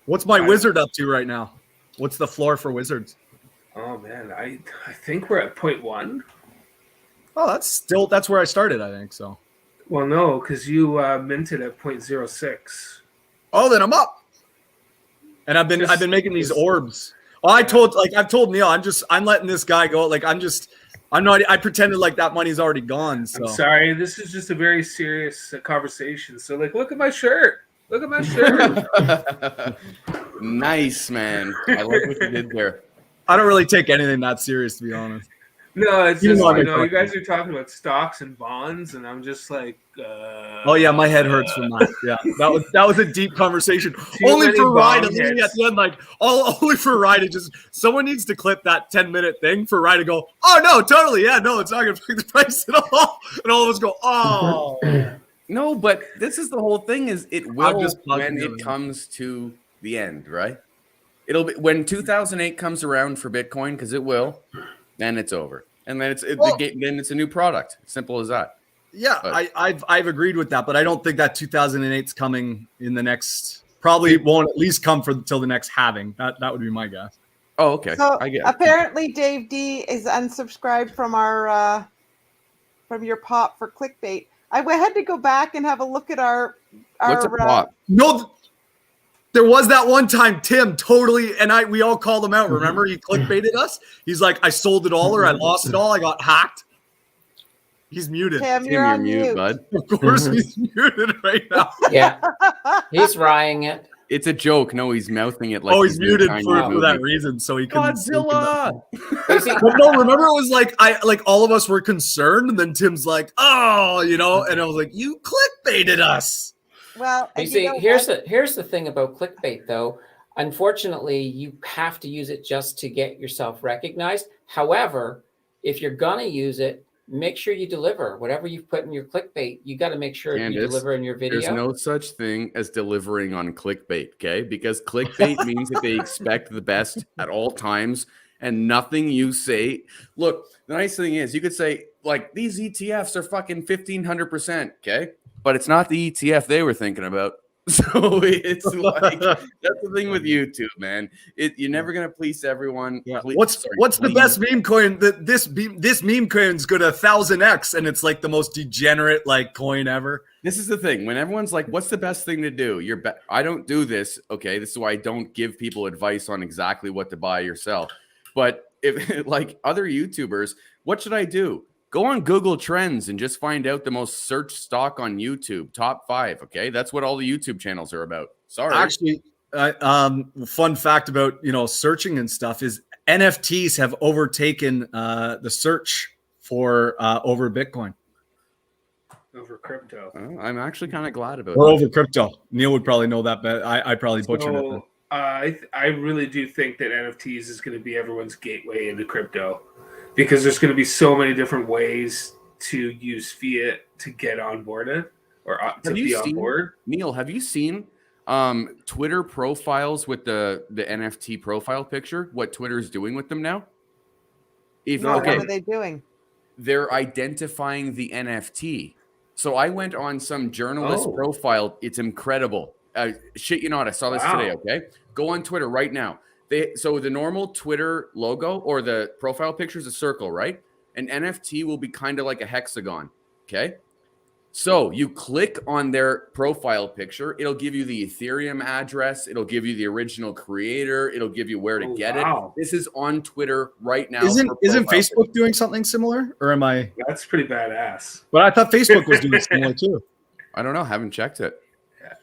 What's my wizard up to right now? What's the floor for wizards? Oh man, I think we're at 0.1. Oh, that's where I started, I think so. Well, no, because you minted at 0.06. Oh, then I'm up. And I've been making these orbs. Oh, I've told Neil, I'm letting this guy go. Like I pretended like that money's already gone. So I'm sorry. This is just a very serious conversation. So like, look at my shirt. Look at my shirt. Nice, man. I like what you did there. I don't really take anything that serious, to be honest. No, it's just, you guys are talking about stocks and bonds, and I'm just like, oh yeah, my head hurts from that. Yeah, that was a deep conversation. Only for Ryan at the end, like only for Ryan to just someone needs to clip that 10-minute thing for Ryan to go, oh no, totally, yeah, no, it's not gonna affect the price at all, and all of us go, oh. No, but this is the whole thing. Is it will when it comes to the end, right? It'll be when 2008 comes around for Bitcoin, because it will. Then it's over, and then then it's a new product. Simple as that. Yeah, I've agreed with that, but I don't think that 2008's coming in the next probably won't at least come for till the next halving. That would be my guess. Oh, okay. So I get it. apparently Dave D is unsubscribed from our from your pop for clickbait. I had to go back and have a look at our What's a pop? No, there was that one time Tim totally we all called him out. Remember, he clickbaited us. He's like, I sold it all or I lost it all. I got hacked. He's muted. Tim, Tim, you're on mute, bud. Of course, he's muted right now. Yeah, he's rying it. It's a joke. No, he's mouthing it like. He's muted in a for tiny that movie. reason, so he can. Godzilla. But no, remember it was like all of us were concerned, and then Tim's like, "Oh, and I was like, you clickbaited us." Well, You see, here's the thing about clickbait, though. Unfortunately, you have to use it just to get yourself recognized. However, if you're gonna use it, make sure you deliver whatever you've put in your clickbait. You got to make sure you deliver in your video. There's no such thing as delivering on clickbait, okay? Because clickbait means that they expect the best at all times, and nothing you say. Look, the nice thing is you could say like these ETFs are fucking 1,500%, okay? But it's not the ETF they were thinking about. So it's like that's the thing with YouTube, man. You're never gonna please everyone. Yeah. What's the best meme coin? This meme coin's good 1,000x, and it's like the most degenerate like coin ever. This is the thing. When everyone's like, "What's the best thing to do?" I don't do this. Okay, this is why I don't give people advice on exactly what to buy or sell. But if like other YouTubers, what should I do? Go on Google Trends and just find out the most searched stock on YouTube, top 5. Okay, that's what all the YouTube channels are about. Sorry. Actually, fun fact about searching and stuff is NFTs have overtaken the search for over Bitcoin. Over crypto. I'm actually kind of glad about Or that. over crypto. Neil would probably know that better. I probably butchered it. I really do think that NFTs is going to be everyone's gateway into crypto, because there's going to be so many different ways to use fiat to get onboarded or to be on board. Neil, have you seen Twitter profiles with the NFT profile picture? What Twitter's doing with them now? What are they doing? They're identifying the NFT. So I went on some journalist profile. It's incredible. Shit, I saw this today. Okay, go on Twitter right now. So the normal Twitter logo or the profile picture is a circle, right? An NFT will be kind of like a hexagon. Okay. So you click on their profile picture. It'll give you the Ethereum address. It'll give you the original creator. It'll give you where to get it. This is on Twitter right now. Isn't Facebook doing something similar, or am I? That's pretty badass. But I thought Facebook was doing similar too. I don't know. Haven't checked it.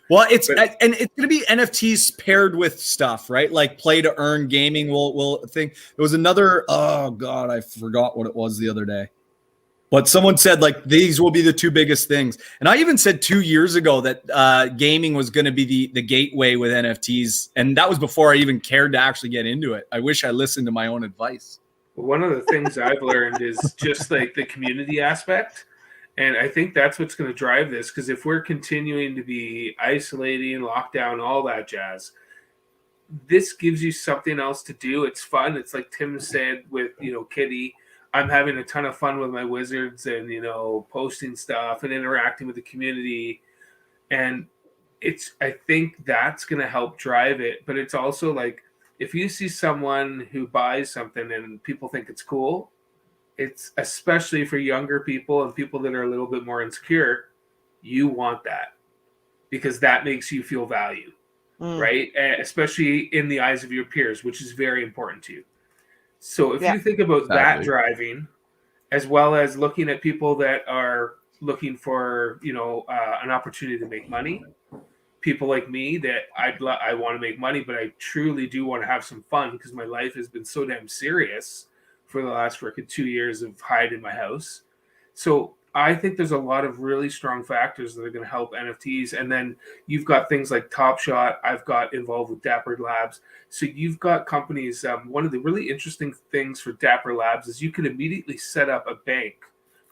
Well, it's going to be NFTs paired with stuff, right? Like play to earn gaming will think. There was another, oh God, I forgot what it was the other day. But someone said like these will be the 2 biggest things. And I even said 2 years ago that gaming was going to be the gateway with NFTs. And that was before I even cared to actually get into it. I wish I listened to my own advice. One of the things I've learned is just like the community aspect. And I think that's what's going to drive this, because if we're continuing to be isolating, lockdown, all that jazz, this gives you something else to do. It's fun. It's like Tim said with, Kitty, I'm having a ton of fun with my wizards and, posting stuff and interacting with the community. And I think that's going to help drive it. But it's also like, if you see someone who buys something and people think it's cool, it's especially for younger people and people that are a little bit more insecure, you want that because that makes you feel value, right? Especially in the eyes of your peers, which is very important to you. So if you think about that driving, as well as looking at people that are looking for, an opportunity to make money, people like me that I want to make money, but I truly do want to have some fun because my life has been so damn serious for the last 2 years of hide in my house. So I think there's a lot of really strong factors that are going to help NFTs. And then you've got things like Top Shot. I've got involved with Dapper Labs. So you've got companies. One of the really interesting things for Dapper Labs is you can immediately set up a bank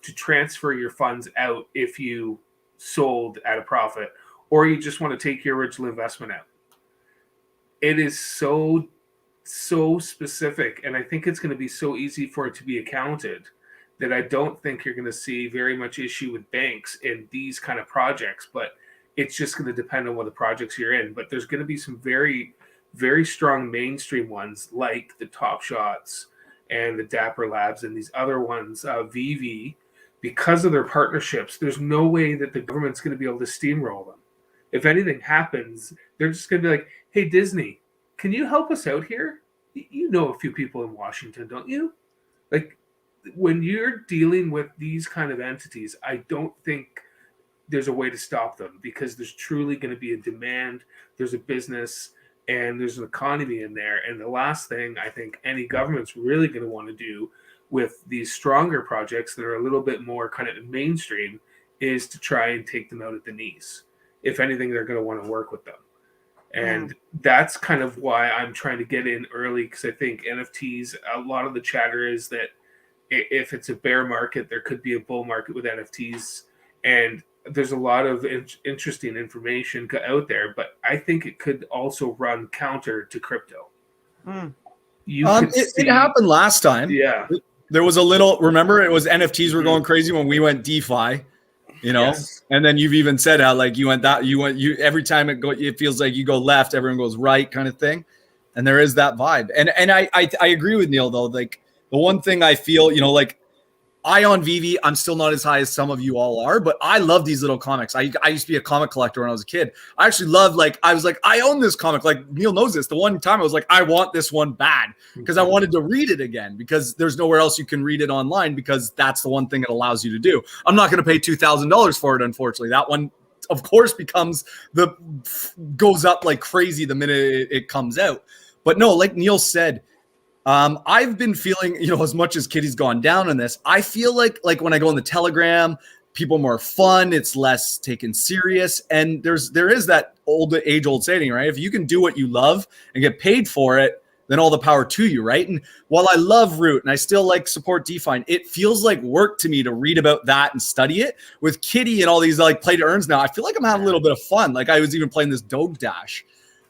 to transfer your funds out if you sold at a profit, or you just want to take your original investment out. It is so specific, and I think it's going to be so easy for it to be accounted that I don't think you're going to see very much issue with banks in these kind of projects. But It's just going to depend on what the projects you're in. But there's going to be some very, very strong mainstream ones like the Top Shots and the Dapper Labs and these other ones, VV, because of their partnerships. There's no way that the government's going to be able to steamroll them. If anything happens, they're just going to be like, hey, Disney, can you help us out here? You know a few people in Washington, don't you? Like, when you're dealing with these kind of entities, I don't think there's a way to stop them, because there's truly going to be a demand, there's a business, and there's an economy in there. And the last thing I think any government's really going to want to do with these stronger projects that are a little bit more kind of mainstream is to try and take them out at the knees. If anything, they're going to want to work with them. And that's kind of why I'm trying to get in early, because I think NFTs, a lot of the chatter is that if it's a bear market, there could be a bull market with NFTs. And there's a lot of interesting information out there, but I think it could also run counter to crypto. It happened last time. Yeah. There was a little, remember, it was NFTs were going crazy when we went DeFi. You know, yes. And then you've even said how like you every time it feels like you go left, everyone goes right, kind of thing. And there is that vibe. And I agree with Neil though. Like the one thing I feel, you know, like I on VV, I'm still not as high as some of you all are, but I love these little comics. I used to be a comic collector when I was a kid. I actually love, like, I was like, I own this comic. Like Neil knows this. The one time I was like, I want this one bad because I wanted to read it again, because there's nowhere else you can read it online, because that's the one thing it allows you to do. I'm not going to pay $2,000 for it, unfortunately. That one, of course, goes up like crazy the minute it comes out. But no, like Neil said, I've been feeling, you know, as much as Kitty's gone down on this, I feel like when I go on the Telegram, people are more fun, it's less taken serious. And there is that age-old saying, right? If you can do what you love and get paid for it, then all the power to you, right? And while I love Root and I still like support DeFi, it feels like work to me to read about that and study it. With Kitty and all these like play to earns now, I feel like I'm having a little bit of fun. Like I was even playing this Doge Dash.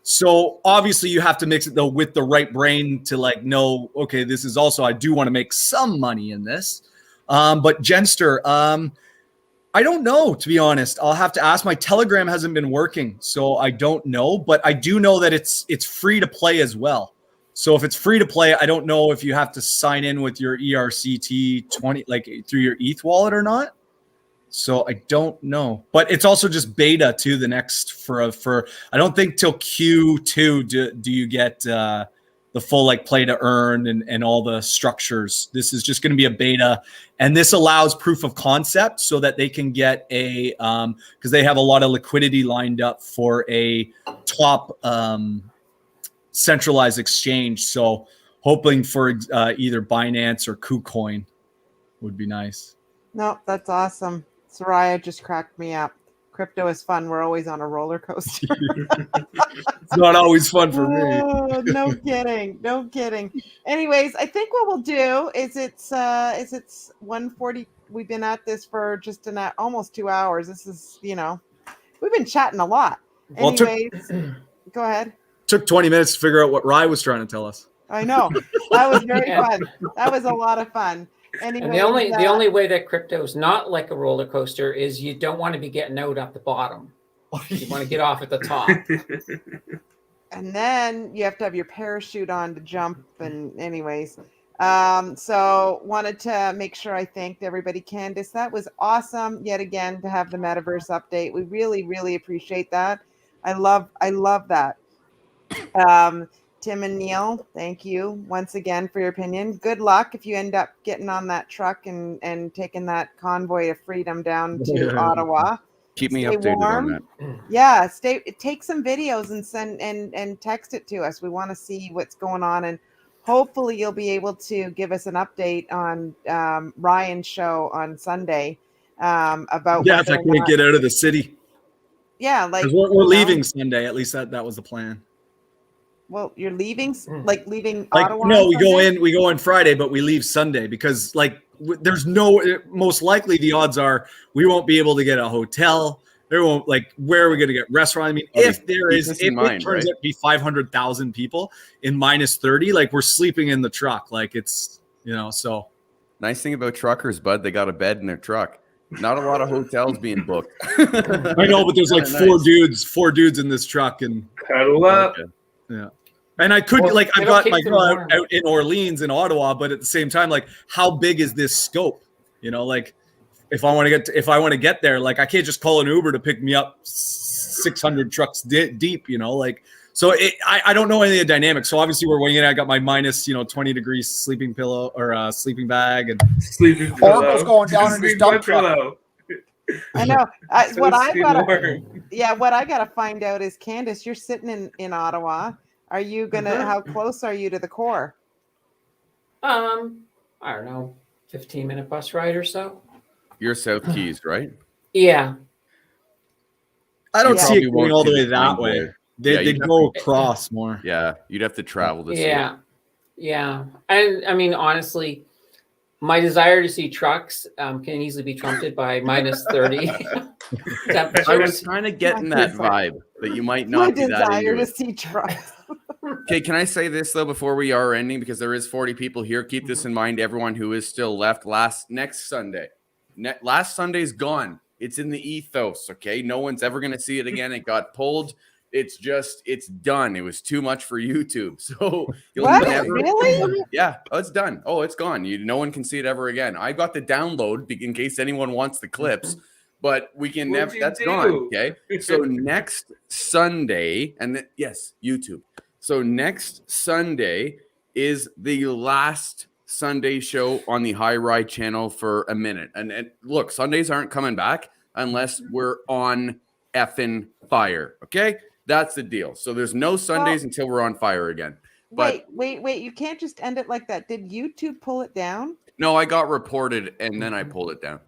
So obviously you have to mix it though with the right brain to like know, okay, this is also, I do want to make some money in this. But Genster, I don't know, to be honest. I'll have to ask. My Telegram hasn't been working, so I don't know. But I do know that it's free to play as well. So if it's free to play, I don't know if you have to sign in with your ERCT20, like through your ETH wallet or not. So I don't know, but it's also just beta too. The next for I don't think till Q2 do you get the full like play to earn and all the structures. This is just going to be a beta, and this allows proof of concept so that they can get a because they have a lot of liquidity lined up for a top centralized exchange. So hoping for either Binance or KuCoin would be nice. No, that's awesome. Soraya just cracked me up. Crypto is fun. We're always on a roller coaster. It's not always fun for me. Oh, no kidding. No kidding. Anyways, I think what we'll do is it's 1:40. We've been at this for just almost 2 hours. This is, you know, we've been chatting a lot. Anyways, go ahead. Took 20 minutes to figure out what Rye was trying to tell us. I know. That was very fun. That was a lot of fun. Anyway, and the only way that crypto is not like a roller coaster is you don't want to be getting out at the bottom. You want to get off at the top. And then you have to have your parachute on to jump. And anyways, so wanted to make sure I thanked everybody. Candace, that was awesome yet again to have the Metaverse update. We really, really appreciate that. I love that. Tim and Neil, thank you once again for your opinion. Good luck if you end up getting on that truck and taking that convoy of freedom down to Ottawa. Keep me updated on that. Yeah, take some videos and send and text it to us. We want to see what's going on, and hopefully you'll be able to give us an update on Ryan's show on Sunday about if I can't get out of the city. Yeah, like we're leaving Sunday. At least that was the plan. Well, you're leaving, leaving like, Ottawa? No, we go in Friday, but we leave Sunday because like there's most likely the odds are we won't be able to get a hotel. There won't, like, where are we going to get restaurant? I mean, if it turns out to be 500,000 people in -30, like we're sleeping in the truck. Like it's, you know, so. Nice thing about truckers, bud, they got a bed in their truck. Not a lot of hotels being booked. I know, but there's like four dudes in this truck, and Cuddle up. Okay. yeah. And I could Well, I've it'll got keep my them girl warm. out in Orleans and Ottawa, but at the same time, like, how big is this scope? You know, like, if I want to get there, like, I can't just call an Uber to pick me up 600 trucks deep. You know, like, so I don't know any of the dynamics. So obviously we're winging it. I got my minus 20 degrees sleeping pillow or sleeping bag, and Sleeping Oracle's pillow. going down in his Sleep dump on truck. pillow. I know. So What I stay got warm. what I got to find out is, Candace, you're sitting in Ottawa. Are you gonna? How close are you to the core? I don't know, 15-minute bus ride or so. You're South Keys, right? Yeah. I don't see probably it going won't all the see way the that Pine way. Boy. They you'd go across more. Yeah, you'd have to travel to see it. Yeah. And I mean, honestly, my desire to see trucks can easily be trumped by minus 30 temperatures. I was kind of getting that vibe that you might My not be that desire into to it. see trucks. Okay, can I say this though before we are ending, because there is 40 people here. Keep this in mind, everyone who is still left. Next Sunday, last Sunday's gone. It's in the ethos. Okay, no one's ever gonna see it again. It got pulled. It's done. It was too much for YouTube. So you'll What? never Really? Yeah, it's done. Oh, it's gone. No one can see it ever again. I got the download in case anyone wants the clips, but we can What'd never. you That's do? gone. Okay. So next Sunday, and yes, YouTube. So next Sunday is the last Sunday show on the High Ride channel for a minute. And look, Sundays aren't coming back unless we're on effing fire. Okay. That's the deal. So there's no Sundays until we're on fire again. But Wait. You can't just end it like that. Did YouTube pull it down? no, I got reported and then I pulled it down.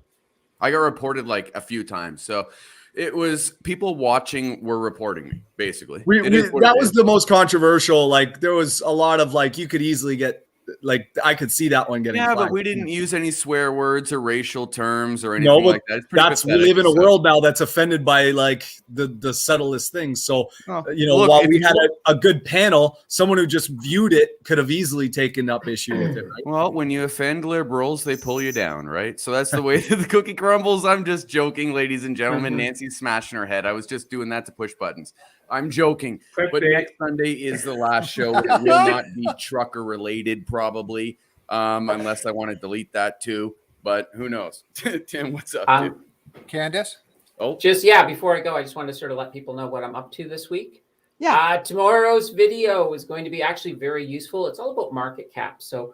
I got reported like a few times. So it was people watching were reporting me, basically. That was the most controversial. Like, there was a lot of, like, you could easily get, like, I could see that one getting flagged. But we didn't use any swear words or racial terms or anything No, but like that. It's pretty we pathetic, live in a so. world now that's offended by, like, the subtlest things. So, Look, while we had a good panel, someone who just viewed it could have easily taken up issue with it, right? Well, when you offend liberals, they pull you down, right? So that's the way that the cookie crumbles. I'm just joking, ladies and gentlemen. Nancy's smashing her head. I was just doing that to push buttons. I'm joking. But next Sunday is the last show. It will not be trucker related, probably, unless I want to delete that too. But who knows? Tim, what's up, dude? Candace? Oh, Before I go, I just wanted to sort of let people know what I'm up to this week. Yeah. Tomorrow's video is going to be actually very useful. It's all about market cap. So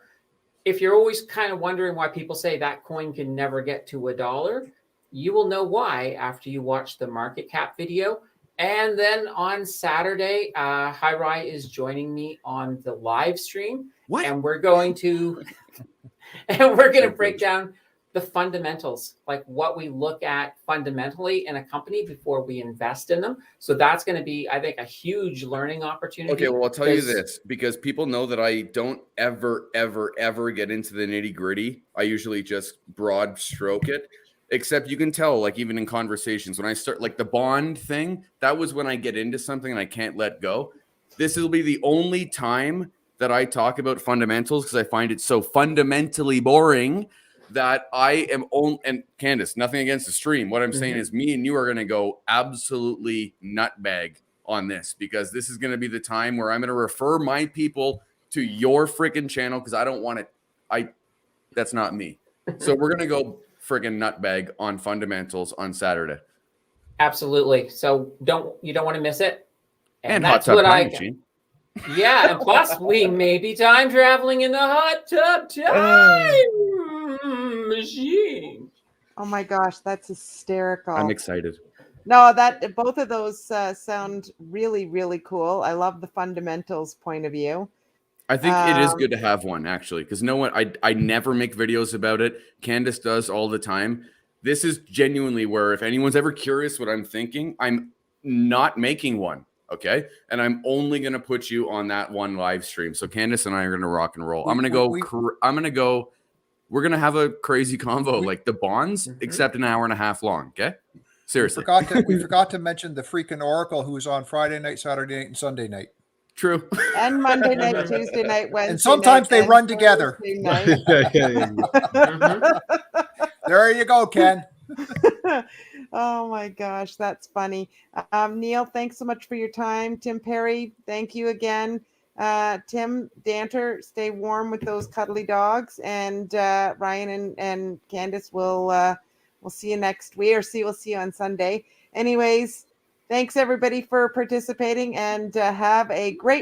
if you're always kind of wondering why people say that coin can never get to $1, you will know why after you watch the market cap video. And then on Saturday, Hirai is joining me on the live stream. What? And we're going to break down the fundamentals, like what we look at fundamentally in a company before we invest in them. So that's going to be, I think, a huge learning opportunity. Okay, well, I'll tell you this, because people know that I don't ever get into the nitty gritty. I usually just broad stroke it. Except you can tell, like, even in conversations, when I start, like the bond thing, that was when I get into something and I can't let go. This will be the only time that I talk about fundamentals, because I find it so fundamentally boring that I am on. And Candace, nothing against the stream. What I'm saying is me and you are going to go absolutely nutbag on this, because this is going to be the time where I'm going to refer my people to your freaking channel, because I don't want it. That's not me. So we're going to go friggin' nutbag on fundamentals on Saturday. Absolutely. So you don't want to miss it. And hot tub time machine. Yeah, and plus we may be time traveling in the hot tub time machine. Oh my gosh, that's hysterical. I'm excited. No, both of those sound really, really cool. I love the fundamentals point of view. I think it is good to have one, actually, because I never make videos about it. Candace does all the time. This is genuinely where, if anyone's ever curious what I'm thinking, I'm not making one, okay? And I'm only going to put you on that one live stream. So Candace and I are going to rock and roll. We're going to have a crazy convo, like the bonds, except an hour and a half long, okay? Seriously. We forgot to mention the freaking Oracle, who's on Friday night, Saturday night, and Sunday night. True. And Monday night, Tuesday night, Wednesday and sometimes night, they run together. There you go, Ken. Oh my gosh, that's funny. Neil, thanks so much for your time. Tim Perry, thank you again. Tim Danter, stay warm with those cuddly dogs. And Ryan and Candace will see you next week, or we'll see you on Sunday. Anyways, thanks everybody for participating, and have a great